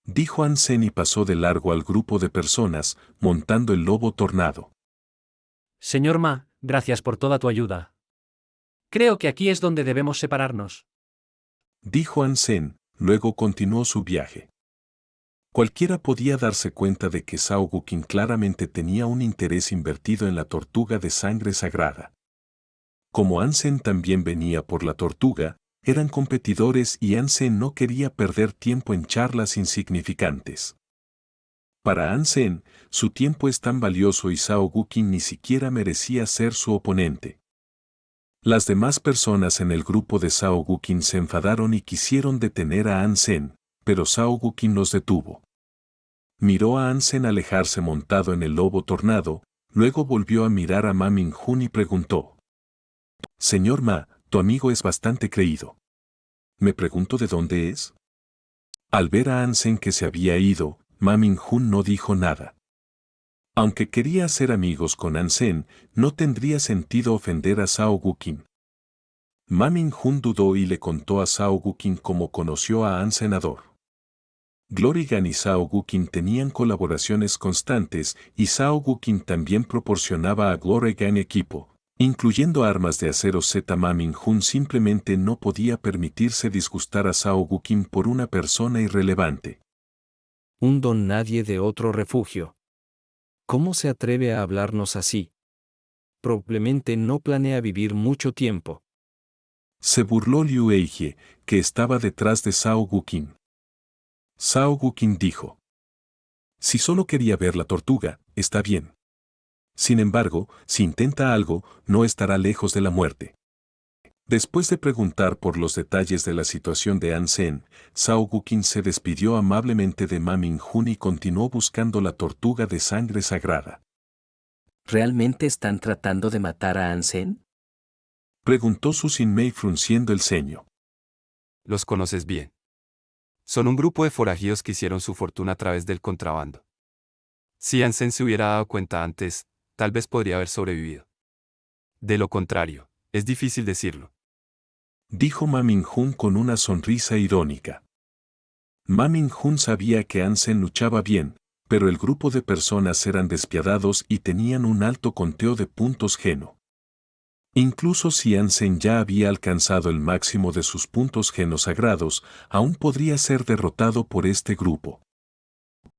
Dijo Hansen y pasó de largo al grupo de personas, montando el lobo tornado. señor Ma, gracias por toda tu ayuda. Creo que aquí es donde debemos separarnos. Dijo Hansen, luego continuó su viaje. Cualquiera podía darse cuenta de que Sao Gukin claramente tenía un interés invertido en la tortuga de sangre sagrada. Como Hansen también venía por la tortuga, eran competidores y Hansen no quería perder tiempo en charlas insignificantes. Para Hansen, su tiempo es tan valioso y Sao Gukin ni siquiera merecía ser su oponente. Las demás personas en el grupo de Sao Gukin se enfadaron y quisieron detener a Hansen, pero Sao Gukin los detuvo. Miró a Hansen alejarse montado en el lobo tornado, luego volvió a mirar a Ma Min-hun y preguntó. Señor Ma, tu amigo es bastante creído. Me pregunto de dónde es. Al ver a Hansen que se había ido, Ma Min-hun no dijo nada. Aunque quería ser amigos con Hansen, no tendría sentido ofender a Sao Gukin. Ma Min-hun dudó y le contó a Sao Gukin cómo conoció a An Senador. Glorigan y Sao Gukin tenían colaboraciones constantes y Sao Gukin también proporcionaba a Glorigan equipo, incluyendo armas de acero. Ma Min-hun simplemente no podía permitirse disgustar a Sao Gukin por una persona irrelevante. Un don nadie de otro refugio. ¿Cómo se atreve a hablarnos así? Probablemente no planea vivir mucho tiempo. Se burló Liu Eijie, que estaba detrás de Sao Gukin. Sao Gukin dijo. Si solo quería ver la tortuga, está bien. Sin embargo, si intenta algo, no estará lejos de la muerte. Después de preguntar por los detalles de la situación de Hansen, Sao Gukin se despidió amablemente de Ma Min-hun y continuó buscando la tortuga de sangre sagrada. ¿Realmente están tratando de matar a Hansen? Preguntó su Sin-mei frunciendo el ceño. Los conoces bien. Son un grupo de forajidos que hicieron su fortuna a través del contrabando. Si Hansen se hubiera dado cuenta antes, tal vez podría haber sobrevivido. De lo contrario, es difícil decirlo. Dijo Ma Min-hun con una sonrisa irónica. Ma Min-hun sabía que Hansen luchaba bien, pero el grupo de personas eran despiadados y tenían un alto conteo de puntos geno. Incluso si Hansen ya había alcanzado el máximo de sus puntos geno sagrados, aún podría ser derrotado por este grupo.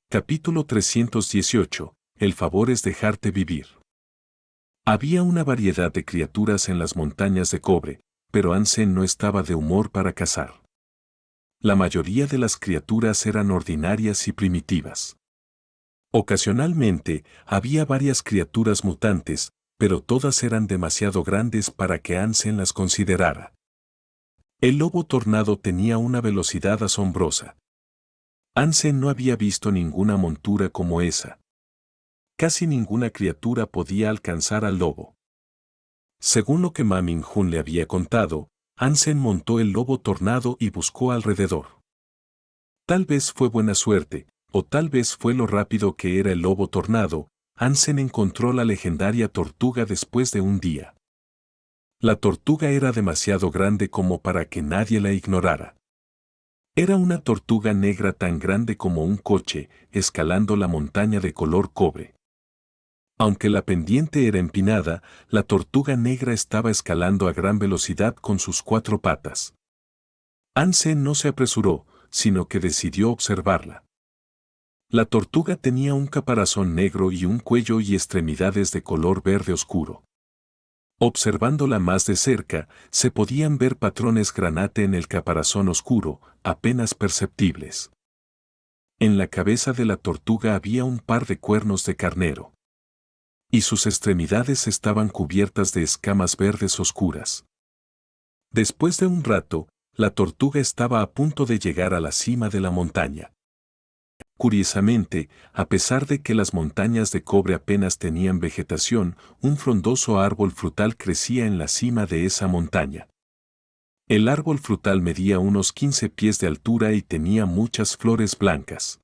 Capítulo 318. El favor es dejarte vivir. Había una variedad de criaturas en las montañas de cobre, pero Hansen no estaba de humor para cazar. La mayoría de las criaturas eran ordinarias y primitivas. Ocasionalmente, había varias criaturas mutantes, pero todas eran demasiado grandes para que Hansen las considerara. El lobo tornado tenía una velocidad asombrosa. Hansen no había visto ninguna montura como esa. Casi ninguna criatura podía alcanzar al lobo. Según lo que Ma Min-hun le había contado, Hansen montó el lobo tornado y buscó alrededor. Tal vez fue buena suerte, o tal vez fue lo rápido que era el lobo tornado. Hansen encontró la legendaria tortuga después de un día. La tortuga era demasiado grande como para que nadie la ignorara. Era una tortuga negra tan grande como un coche, escalando la montaña de color cobre. Aunque la pendiente era empinada, la tortuga negra estaba escalando a gran velocidad con sus 4 patas. Hansen no se apresuró, sino que decidió observarla. La tortuga tenía un caparazón negro y un cuello y extremidades de color verde oscuro. Observándola más de cerca, se podían ver patrones granate en el caparazón oscuro, apenas perceptibles. En la cabeza de la tortuga había un par de cuernos de carnero. Y sus extremidades estaban cubiertas de escamas verdes oscuras. Después de un rato, la tortuga estaba a punto de llegar a la cima de la montaña. Curiosamente, a pesar de que las montañas de cobre apenas tenían vegetación, un frondoso árbol frutal crecía en la cima de esa montaña. El árbol frutal medía unos 15 pies de altura y tenía muchas flores blancas.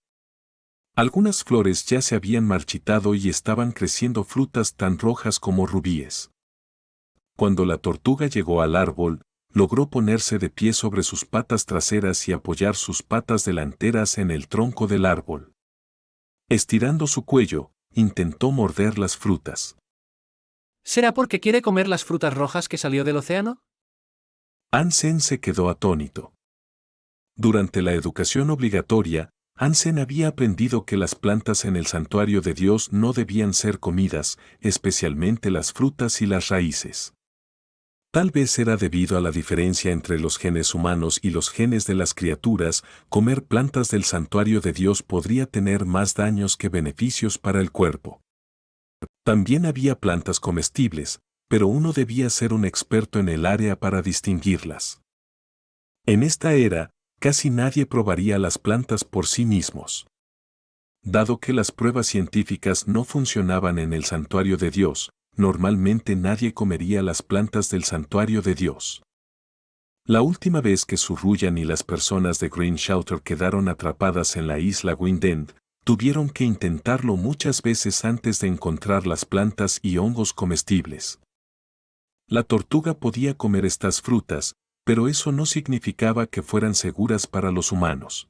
Algunas flores ya se habían marchitado y estaban creciendo frutas tan rojas como rubíes. Cuando la tortuga llegó al árbol, logró ponerse de pie sobre sus patas traseras y apoyar sus patas delanteras en el tronco del árbol. Estirando su cuello, intentó morder las frutas. ¿Será porque quiere comer las frutas rojas que salió del océano? Hansen se quedó atónito. Durante la educación obligatoria, Hansen había aprendido que las plantas en el santuario de Dios no debían ser comidas, especialmente las frutas y las raíces. Tal vez era debido a la diferencia entre los genes humanos y los genes de las criaturas, comer plantas del santuario de Dios podría tener más daños que beneficios para el cuerpo. También había plantas comestibles, pero uno debía ser un experto en el área para distinguirlas. En esta era, casi nadie probaría las plantas por sí mismos. Dado que las pruebas científicas no funcionaban en el santuario de Dios, normalmente nadie comería las plantas del santuario de Dios. La última vez que Surruyan y las personas de Green Shelter quedaron atrapadas en la isla Windend, tuvieron que intentarlo muchas veces antes de encontrar las plantas y hongos comestibles. La tortuga podía comer estas frutas, pero eso no significaba que fueran seguras para los humanos.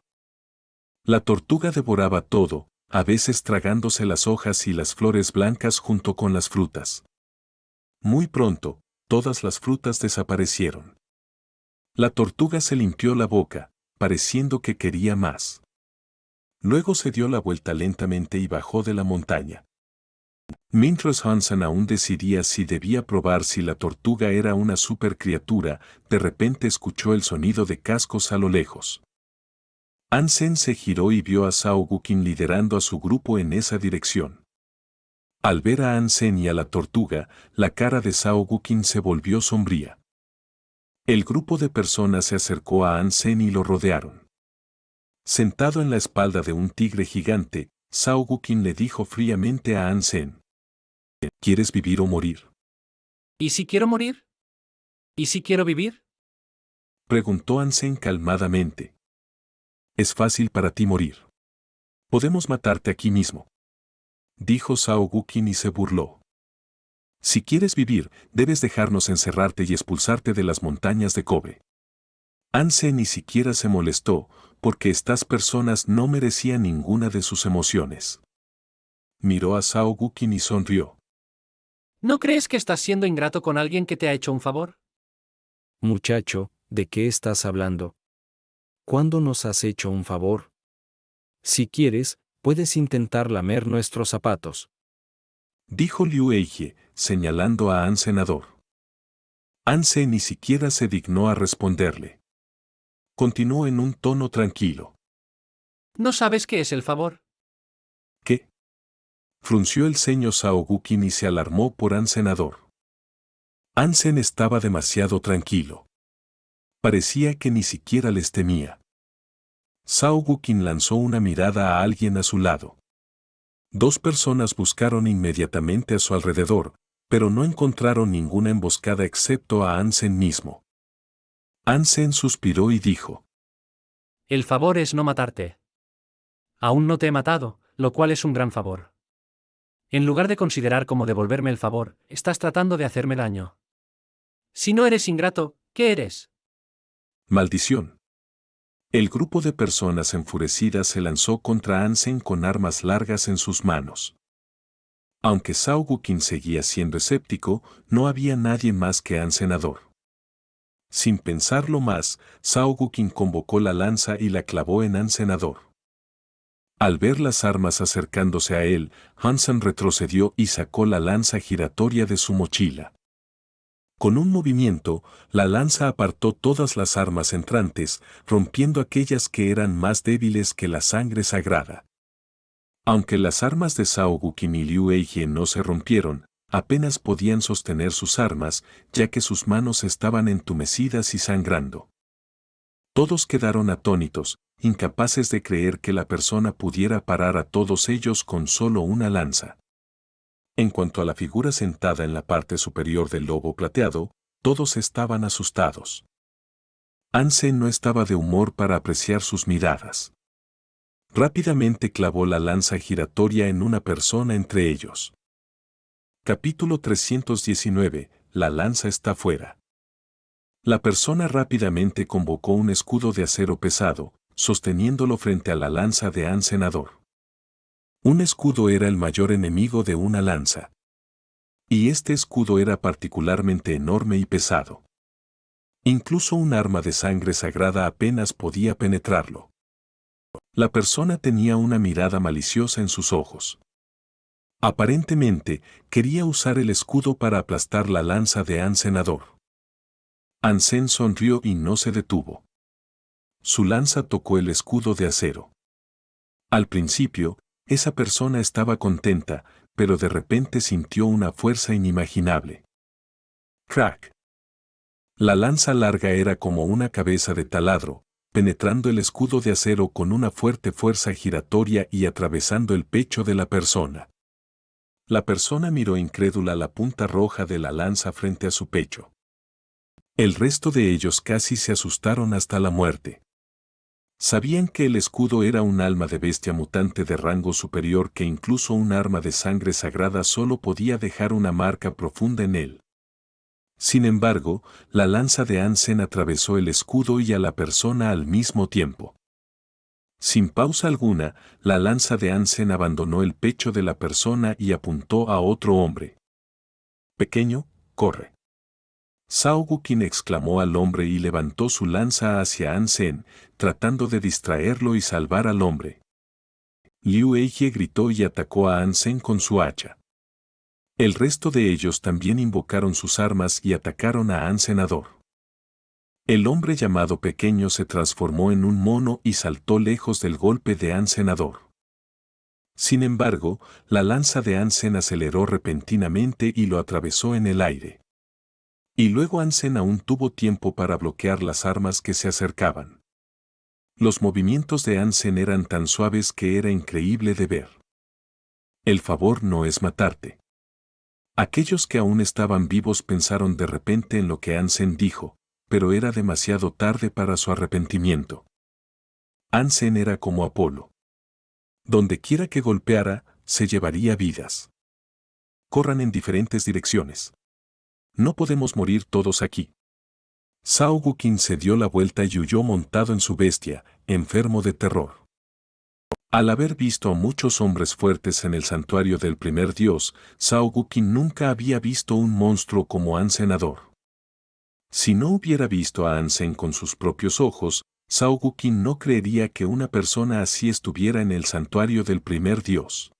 La tortuga devoraba todo, a veces tragándose las hojas y las flores blancas junto con las frutas. Muy pronto, todas las frutas desaparecieron. La tortuga se limpió la boca, pareciendo que quería más. Luego se dio la vuelta lentamente y bajó de la montaña. Mientras Hansen aún decidía si debía probar si la tortuga era una supercriatura, de repente escuchó el sonido de cascos a lo lejos. Hansen se giró y vio a Saogukin liderando a su grupo en esa dirección. Al ver a Hansen y a la tortuga, la cara de Saogukin se volvió sombría. El grupo de personas se acercó a Hansen y lo rodearon. Sentado en la espalda de un tigre gigante, Saogukin le dijo fríamente a Hansen: ¿Quieres vivir o morir? ¿Y si quiero morir? ¿Y si quiero vivir? Preguntó Hansen calmadamente. Es fácil para ti morir. Podemos matarte aquí mismo. Dijo Saogukin y se burló. Si quieres vivir, debes dejarnos encerrarte y expulsarte de las montañas de cobre. Hansen ni siquiera se molestó, porque estas personas no merecían ninguna de sus emociones. Miró a Saogukin y sonrió. ¿No crees que estás siendo ingrato con alguien que te ha hecho un favor? Muchacho, ¿de qué estás hablando? ¿Cuándo nos has hecho un favor? Si quieres, puedes intentar lamer nuestros zapatos. Dijo Liu Eije, señalando a Hansenador. Hansen ni siquiera se dignó a responderle. Continuó en un tono tranquilo. ¿No sabes qué es el favor? ¿Qué? Frunció el ceño Saogukin y se alarmó por Hansenador. Hansen estaba demasiado tranquilo. Parecía que ni siquiera les temía. Saogukin lanzó una mirada a alguien a su lado. 2 personas buscaron inmediatamente a su alrededor, pero no encontraron ninguna emboscada excepto a Hansen mismo. Hansen suspiró y dijo: El favor es no matarte. Aún no te he matado, lo cual es un gran favor. En lugar de considerar cómo devolverme el favor, estás tratando de hacerme daño. Si no eres ingrato, ¿qué eres? Maldición. El grupo de personas enfurecidas se lanzó contra Hansen con armas largas en sus manos. Aunque Zhao Guqin seguía siendo escéptico, no había nadie más que An Senador. Sin pensarlo más, Zhao Guqin convocó la lanza y la clavó en An Senador. Al ver las armas acercándose a él, Hansen retrocedió y sacó la lanza giratoria de su mochila. Con un movimiento, la lanza apartó todas las armas entrantes, rompiendo aquellas que eran más débiles que la sangre sagrada. Aunque las armas de Zhao Guqin y Liu Eijie no se rompieron, apenas podían sostener sus armas, ya que sus manos estaban entumecidas y sangrando. Todos quedaron atónitos, incapaces de creer que la persona pudiera parar a todos ellos con solo una lanza. En cuanto a la figura sentada en la parte superior del lobo plateado, todos estaban asustados. Hansen no estaba de humor para apreciar sus miradas. Rápidamente clavó la lanza giratoria en una persona entre ellos. Capítulo 319. La lanza está fuera. La persona rápidamente convocó un escudo de acero pesado, sosteniéndolo frente a la lanza de An Senador. Un escudo era el mayor enemigo de una lanza. Y este escudo era particularmente enorme y pesado. Incluso un arma de sangre sagrada apenas podía penetrarlo. La persona tenía una mirada maliciosa en sus ojos. Aparentemente, quería usar el escudo para aplastar la lanza de An Senador. Hansen sonrió y no se detuvo. Su lanza tocó el escudo de acero. Al principio, esa persona estaba contenta, pero de repente sintió una fuerza inimaginable. ¡Crack! La lanza larga era como una cabeza de taladro, penetrando el escudo de acero con una fuerte fuerza giratoria y atravesando el pecho de la persona. La persona miró incrédula la punta roja de la lanza frente a su pecho. El resto de ellos casi se asustaron hasta la muerte. Sabían que el escudo era un alma de bestia mutante de rango superior que incluso un arma de sangre sagrada solo podía dejar una marca profunda en él. Sin embargo, la lanza de Hansen atravesó el escudo y a la persona al mismo tiempo. Sin pausa alguna, la lanza de Hansen abandonó el pecho de la persona y apuntó a otro hombre. «Pequeño, corre». Zhao Guqin exclamó al hombre y levantó su lanza hacia Hansen, tratando de distraerlo y salvar al hombre. Liu Eijie gritó y atacó a Hansen con su hacha. El resto de ellos también invocaron sus armas y atacaron a An Senador. El hombre llamado Pequeño se transformó en un mono y saltó lejos del golpe de An Senador. Sin embargo, la lanza de Hansen aceleró repentinamente y lo atravesó en el aire. Y luego Hansen aún tuvo tiempo para bloquear las armas que se acercaban. Los movimientos de Hansen eran tan suaves que era increíble de ver. El favor no es matarte. Aquellos que aún estaban vivos pensaron de repente en lo que Hansen dijo, pero era demasiado tarde para su arrepentimiento. Hansen era como Apolo. Donde quiera que golpeara, se llevaría vidas. Corran en diferentes direcciones. No podemos morir todos aquí. Zhao Guqin se dio la vuelta y huyó montado en su bestia, enfermo de terror. Al haber visto a muchos hombres fuertes en el santuario del primer dios, Zhao Guqin nunca había visto un monstruo como An Senador. Si no hubiera visto a Hansen con sus propios ojos, Zhao Guqin no creería que una persona así estuviera en el santuario del primer dios.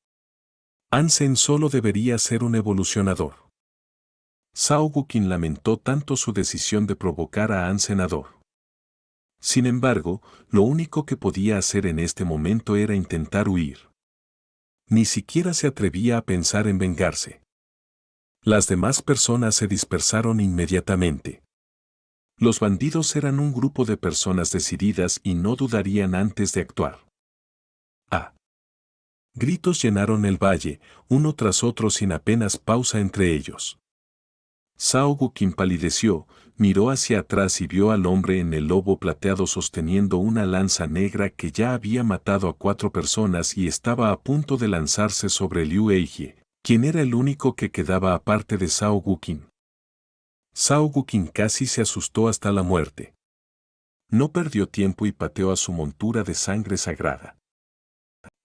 Hansen solo debería ser un evolucionador. Zhao Guqin lamentó tanto su decisión de provocar a An Senador. Sin embargo, lo único que podía hacer en este momento era intentar huir. Ni siquiera se atrevía a pensar en vengarse. Las demás personas se dispersaron inmediatamente. Los bandidos eran un grupo de personas decididas y no dudarían antes de actuar. Gritos llenaron el valle, uno tras otro sin apenas pausa entre ellos. Zhao Guqin palideció, miró hacia atrás y vio al hombre en el lobo plateado sosteniendo una lanza negra que ya había matado a 4 personas y estaba a punto de lanzarse sobre Liu Eijie, quien era el único que quedaba aparte de Zhao Guqin. Zhao Guqin casi se asustó hasta la muerte. No perdió tiempo y pateó a su montura de sangre sagrada.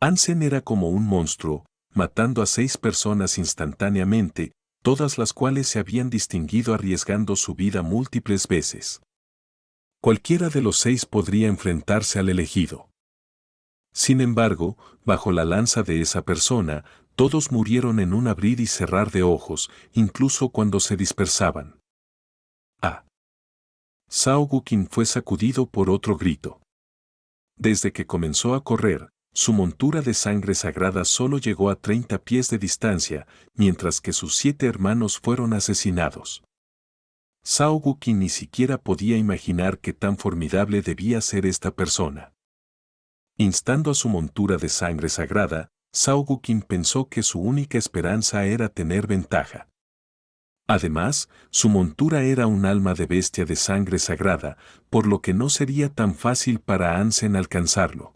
Hansen era como un monstruo, matando a 6 personas instantáneamente, todas las cuales se habían distinguido arriesgando su vida múltiples veces. Cualquiera de los 6 podría enfrentarse al elegido. Sin embargo, bajo la lanza de esa persona, todos murieron en un abrir y cerrar de ojos, incluso cuando se dispersaban. Zhao Guqin fue sacudido por otro grito. Desde que comenzó a correr, su montura de sangre sagrada solo llegó a 30 pies de distancia, mientras que sus 7 hermanos fueron asesinados. Zhao Guqin ni siquiera podía imaginar qué tan formidable debía ser esta persona. Instando a su montura de sangre sagrada, Zhao Guqin pensó que su única esperanza era tener ventaja. Además, su montura era un alma de bestia de sangre sagrada, por lo que no sería tan fácil para Hansen alcanzarlo.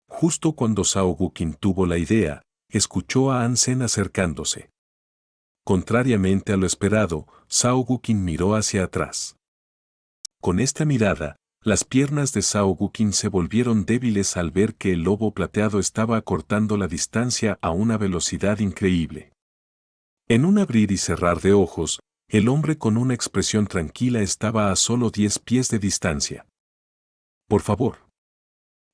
Justo cuando Zhao Guqin tuvo la idea, escuchó a Hansen acercándose. Contrariamente a lo esperado, Zhao Guqin miró hacia atrás. Con esta mirada, las piernas de Zhao Guqin se volvieron débiles al ver que el lobo plateado estaba acortando la distancia a una velocidad increíble. En un abrir y cerrar de ojos, el hombre con una expresión tranquila estaba a solo 10 pies de distancia. Por favor.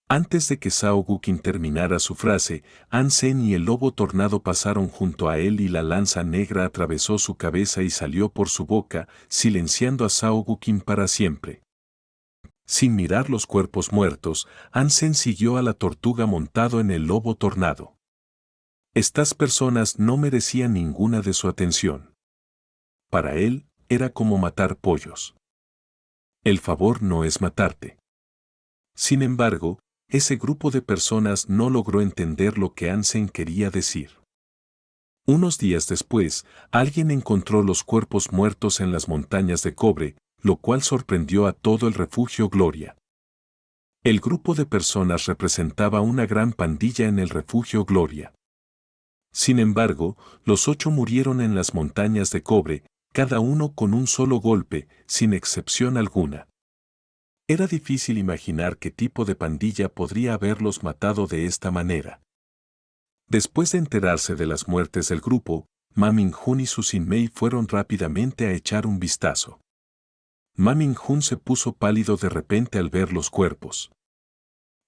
Antes de que Zhao Guqin terminara su frase, Hansen y el lobo tornado pasaron junto a él y la lanza negra atravesó su cabeza y salió por su boca, silenciando a Zhao Guqin para siempre. Sin mirar los cuerpos muertos, Hansen siguió a la tortuga montado en el lobo tornado. Estas personas no merecían ninguna de su atención. Para él, era como matar pollos. El favor no es matarte. Sin embargo, ese grupo de personas no logró entender lo que Hansen quería decir. Unos días después, alguien encontró los cuerpos muertos en las montañas de cobre, lo cual sorprendió a todo el refugio Gloria. El grupo de personas representaba una gran pandilla en el refugio Gloria. Sin embargo, los 8 murieron en las montañas de cobre, cada uno con un solo golpe, sin excepción alguna. Era difícil imaginar qué tipo de pandilla podría haberlos matado de esta manera. Después de enterarse de las muertes del grupo, Ma Mingjun y Su Sinmei fueron rápidamente a echar un vistazo. Ma Mingjun se puso pálido de repente al ver los cuerpos.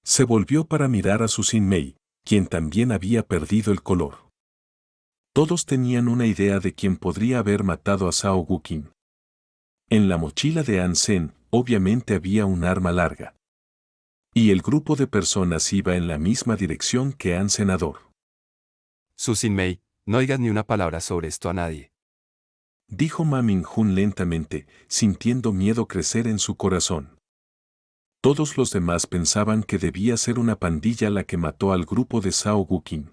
Se volvió para mirar a Su Sinmei, quien también había perdido el color. Todos tenían una idea de quién podría haber matado a Zhao Guqin. En la mochila de Hansen, obviamente había un arma larga. Y el grupo de personas iba en la misma dirección que Hansen. Su Sinmei, no digas ni una palabra sobre esto a nadie. Dijo Ma Mingjun lentamente, sintiendo miedo crecer en su corazón. Todos los demás pensaban que debía ser una pandilla la que mató al grupo de Zhao Guqin.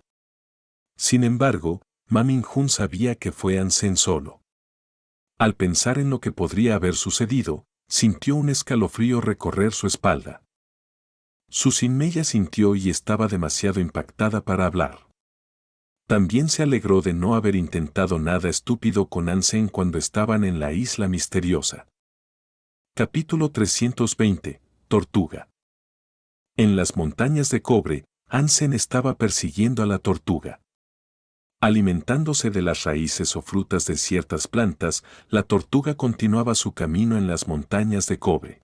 Sin embargo, Ma Mingjun sabía que fue Hansen solo. Al pensar en lo que podría haber sucedido, sintió un escalofrío recorrer su espalda. Su Sinmei sintió y estaba demasiado impactada para hablar. También se alegró de no haber intentado nada estúpido con Hansen cuando estaban en la isla misteriosa. Capítulo 320. Tortuga. En las montañas de cobre, Hansen estaba persiguiendo a la tortuga. Alimentándose de las raíces o frutas de ciertas plantas, la tortuga continuaba su camino en las montañas de cobre.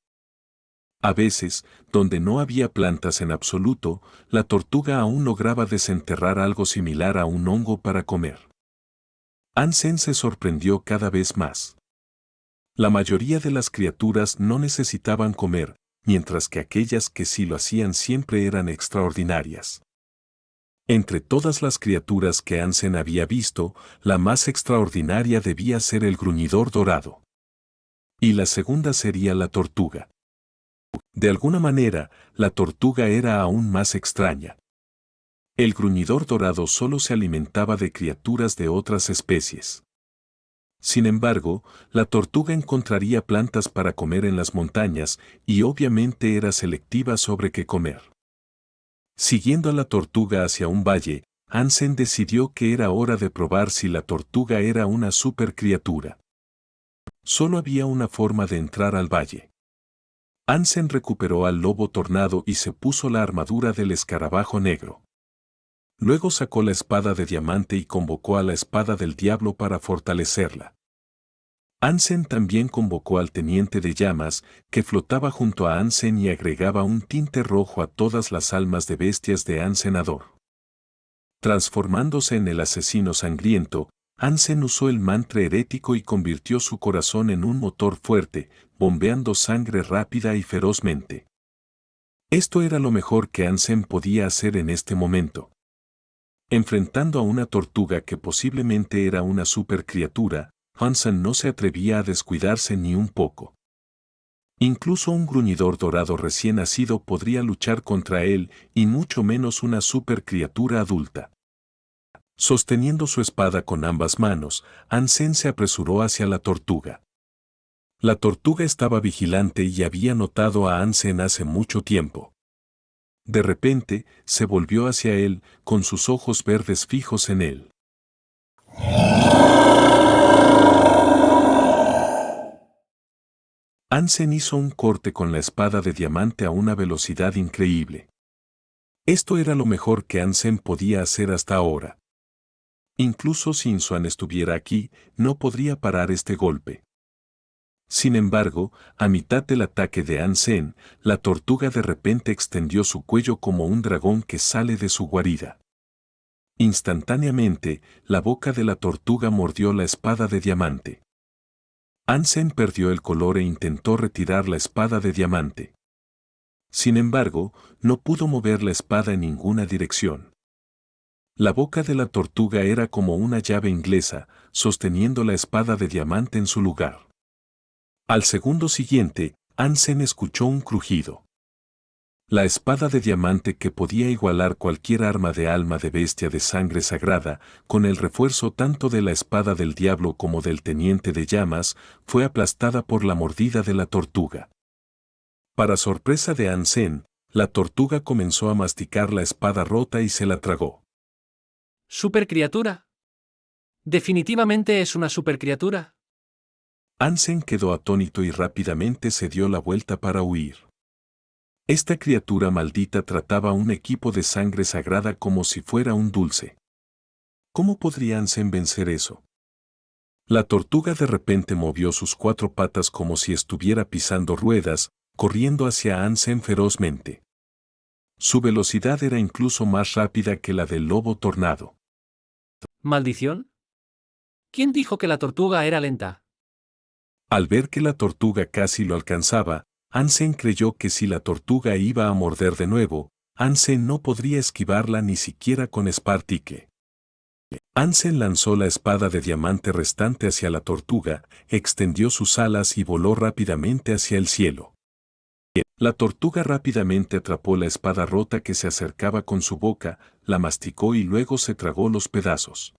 A veces, donde no había plantas en absoluto, la tortuga aún lograba desenterrar algo similar a un hongo para comer. Hansen se sorprendió cada vez más. La mayoría de las criaturas no necesitaban comer, mientras que aquellas que sí lo hacían siempre eran extraordinarias. Entre todas las criaturas que Hansen había visto, la más extraordinaria debía ser el gruñidor dorado. Y la segunda sería la tortuga. De alguna manera, la tortuga era aún más extraña. El gruñidor dorado solo se alimentaba de criaturas de otras especies. Sin embargo, la tortuga encontraría plantas para comer en las montañas y obviamente era selectiva sobre qué comer. Siguiendo a la tortuga hacia un valle, Hansen decidió que era hora de probar si la tortuga era una supercriatura. Solo había una forma de entrar al valle. Hansen recuperó al lobo tornado y se puso la armadura del escarabajo negro. Luego sacó la espada de diamante y convocó a la espada del diablo para fortalecerla. Ansem también convocó al teniente de llamas, que flotaba junto a Ansem y agregaba un tinte rojo a todas las almas de bestias de Ansenador. Transformándose en el asesino sangriento, Ansem usó el mantra herético y convirtió su corazón en un motor fuerte, bombeando sangre rápida y ferozmente. Esto era lo mejor que Ansem podía hacer en este momento. Enfrentando a una tortuga que posiblemente era una supercriatura, Ansem no se atrevía a descuidarse ni un poco. Incluso un gruñidor dorado recién nacido podría luchar contra él, y mucho menos una supercriatura adulta. Sosteniendo su espada con ambas manos, Ansem se apresuró hacia la tortuga. La tortuga estaba vigilante y había notado a Ansem hace mucho tiempo. De repente, se volvió hacia él, con sus ojos verdes fijos en él. Ansem hizo un corte con la espada de diamante a una velocidad increíble. Esto era lo mejor que Ansem podía hacer hasta ahora. Incluso si Insuan estuviera aquí, no podría parar este golpe. Sin embargo, a mitad del ataque de Ansem, la tortuga de repente extendió su cuello como un dragón que sale de su guarida. Instantáneamente, la boca de la tortuga mordió la espada de diamante. Ansem perdió el color e intentó retirar la espada de diamante. Sin embargo, no pudo mover la espada en ninguna dirección. La boca de la tortuga era como una llave inglesa, sosteniendo la espada de diamante en su lugar. Al segundo siguiente, Ansem escuchó un crujido. La espada de diamante, que podía igualar cualquier arma de alma de bestia de sangre sagrada, con el refuerzo tanto de la espada del diablo como del teniente de llamas, fue aplastada por la mordida de la tortuga. Para sorpresa de Ansem, la tortuga comenzó a masticar la espada rota y se la tragó. ¿Supercriatura? ¿Definitivamente es una supercriatura? Ansem quedó atónito y rápidamente se dio la vuelta para huir. Esta criatura maldita trataba a un equipo de sangre sagrada como si fuera un dulce. ¿Cómo podría Ansem vencer eso? La tortuga de repente movió sus 4 patas como si estuviera pisando ruedas, corriendo hacia Ansem ferozmente. Su velocidad era incluso más rápida que la del lobo tornado. ¿Maldición? ¿Quién dijo que la tortuga era lenta? Al ver que la tortuga casi lo alcanzaba, Ansem creyó que si la tortuga iba a morder de nuevo, Ansem no podría esquivarla ni siquiera con Spartique. Ansem lanzó la espada de diamante restante hacia la tortuga, extendió sus alas y voló rápidamente hacia el cielo. La tortuga rápidamente atrapó la espada rota que se acercaba con su boca, la masticó y luego se tragó los pedazos.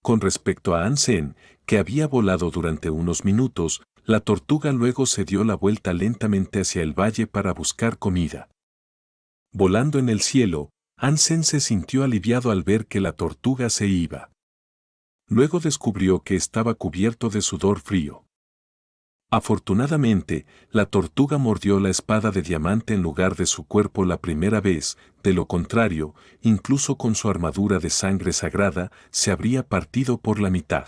Con respecto a Ansem, que había volado durante unos minutos, la tortuga luego se dio la vuelta lentamente hacia el valle para buscar comida. Volando en el cielo, Ansem se sintió aliviado al ver que la tortuga se iba. Luego descubrió que estaba cubierto de sudor frío. Afortunadamente, la tortuga mordió la espada de diamante en lugar de su cuerpo la primera vez, de lo contrario, incluso con su armadura de sangre sagrada, se habría partido por la mitad.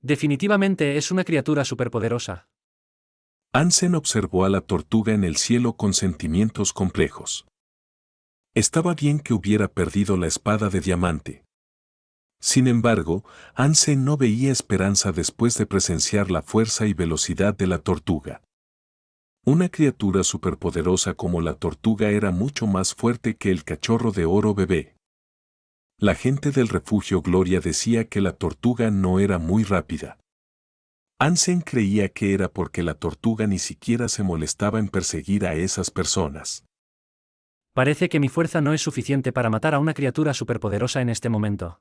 Definitivamente es una criatura superpoderosa. Ansem observó a la tortuga en el cielo con sentimientos complejos. Estaba bien que hubiera perdido la espada de diamante. Sin embargo, Ansem no veía esperanza después de presenciar la fuerza y velocidad de la tortuga. Una criatura superpoderosa como la tortuga era mucho más fuerte que el cachorro de oro bebé. La gente del refugio Gloria decía que la tortuga no era muy rápida. Ansem creía que era porque la tortuga ni siquiera se molestaba en perseguir a esas personas. Parece que mi fuerza no es suficiente para matar a una criatura superpoderosa en este momento.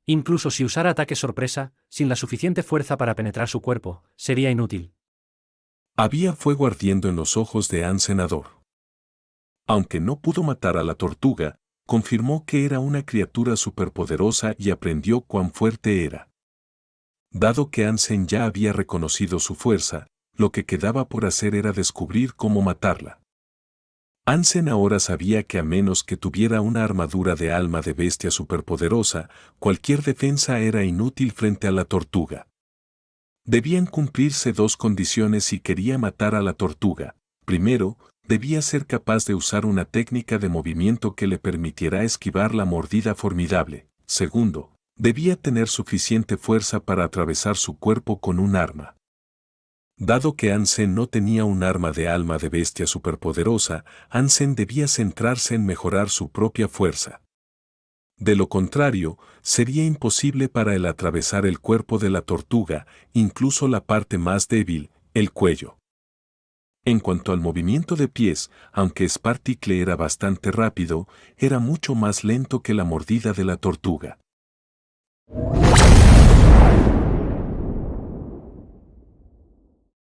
Incluso si usara ataque sorpresa, sin la suficiente fuerza para penetrar su cuerpo, sería inútil. Había fuego ardiendo en los ojos de Ansenador. Aunque no pudo matar a la tortuga, confirmó que era una criatura superpoderosa y aprendió cuán fuerte era. Dado que Ansem ya había reconocido su fuerza, lo que quedaba por hacer era descubrir cómo matarla. Hansen ahora sabía que a menos que tuviera una armadura de alma de bestia superpoderosa, cualquier defensa era inútil frente a la tortuga. Debían cumplirse dos condiciones si quería matar a la tortuga. Primero, debía ser capaz de usar una técnica de movimiento que le permitiera esquivar la mordida formidable. Segundo, debía tener suficiente fuerza para atravesar su cuerpo con un arma. Dado que Hansen no tenía un arma de alma de bestia superpoderosa, Hansen debía centrarse en mejorar su propia fuerza. De lo contrario, sería imposible para él atravesar el cuerpo de la tortuga, incluso la parte más débil, el cuello. En cuanto al movimiento de pies, aunque Sparticle era bastante rápido, era mucho más lento que la mordida de la tortuga.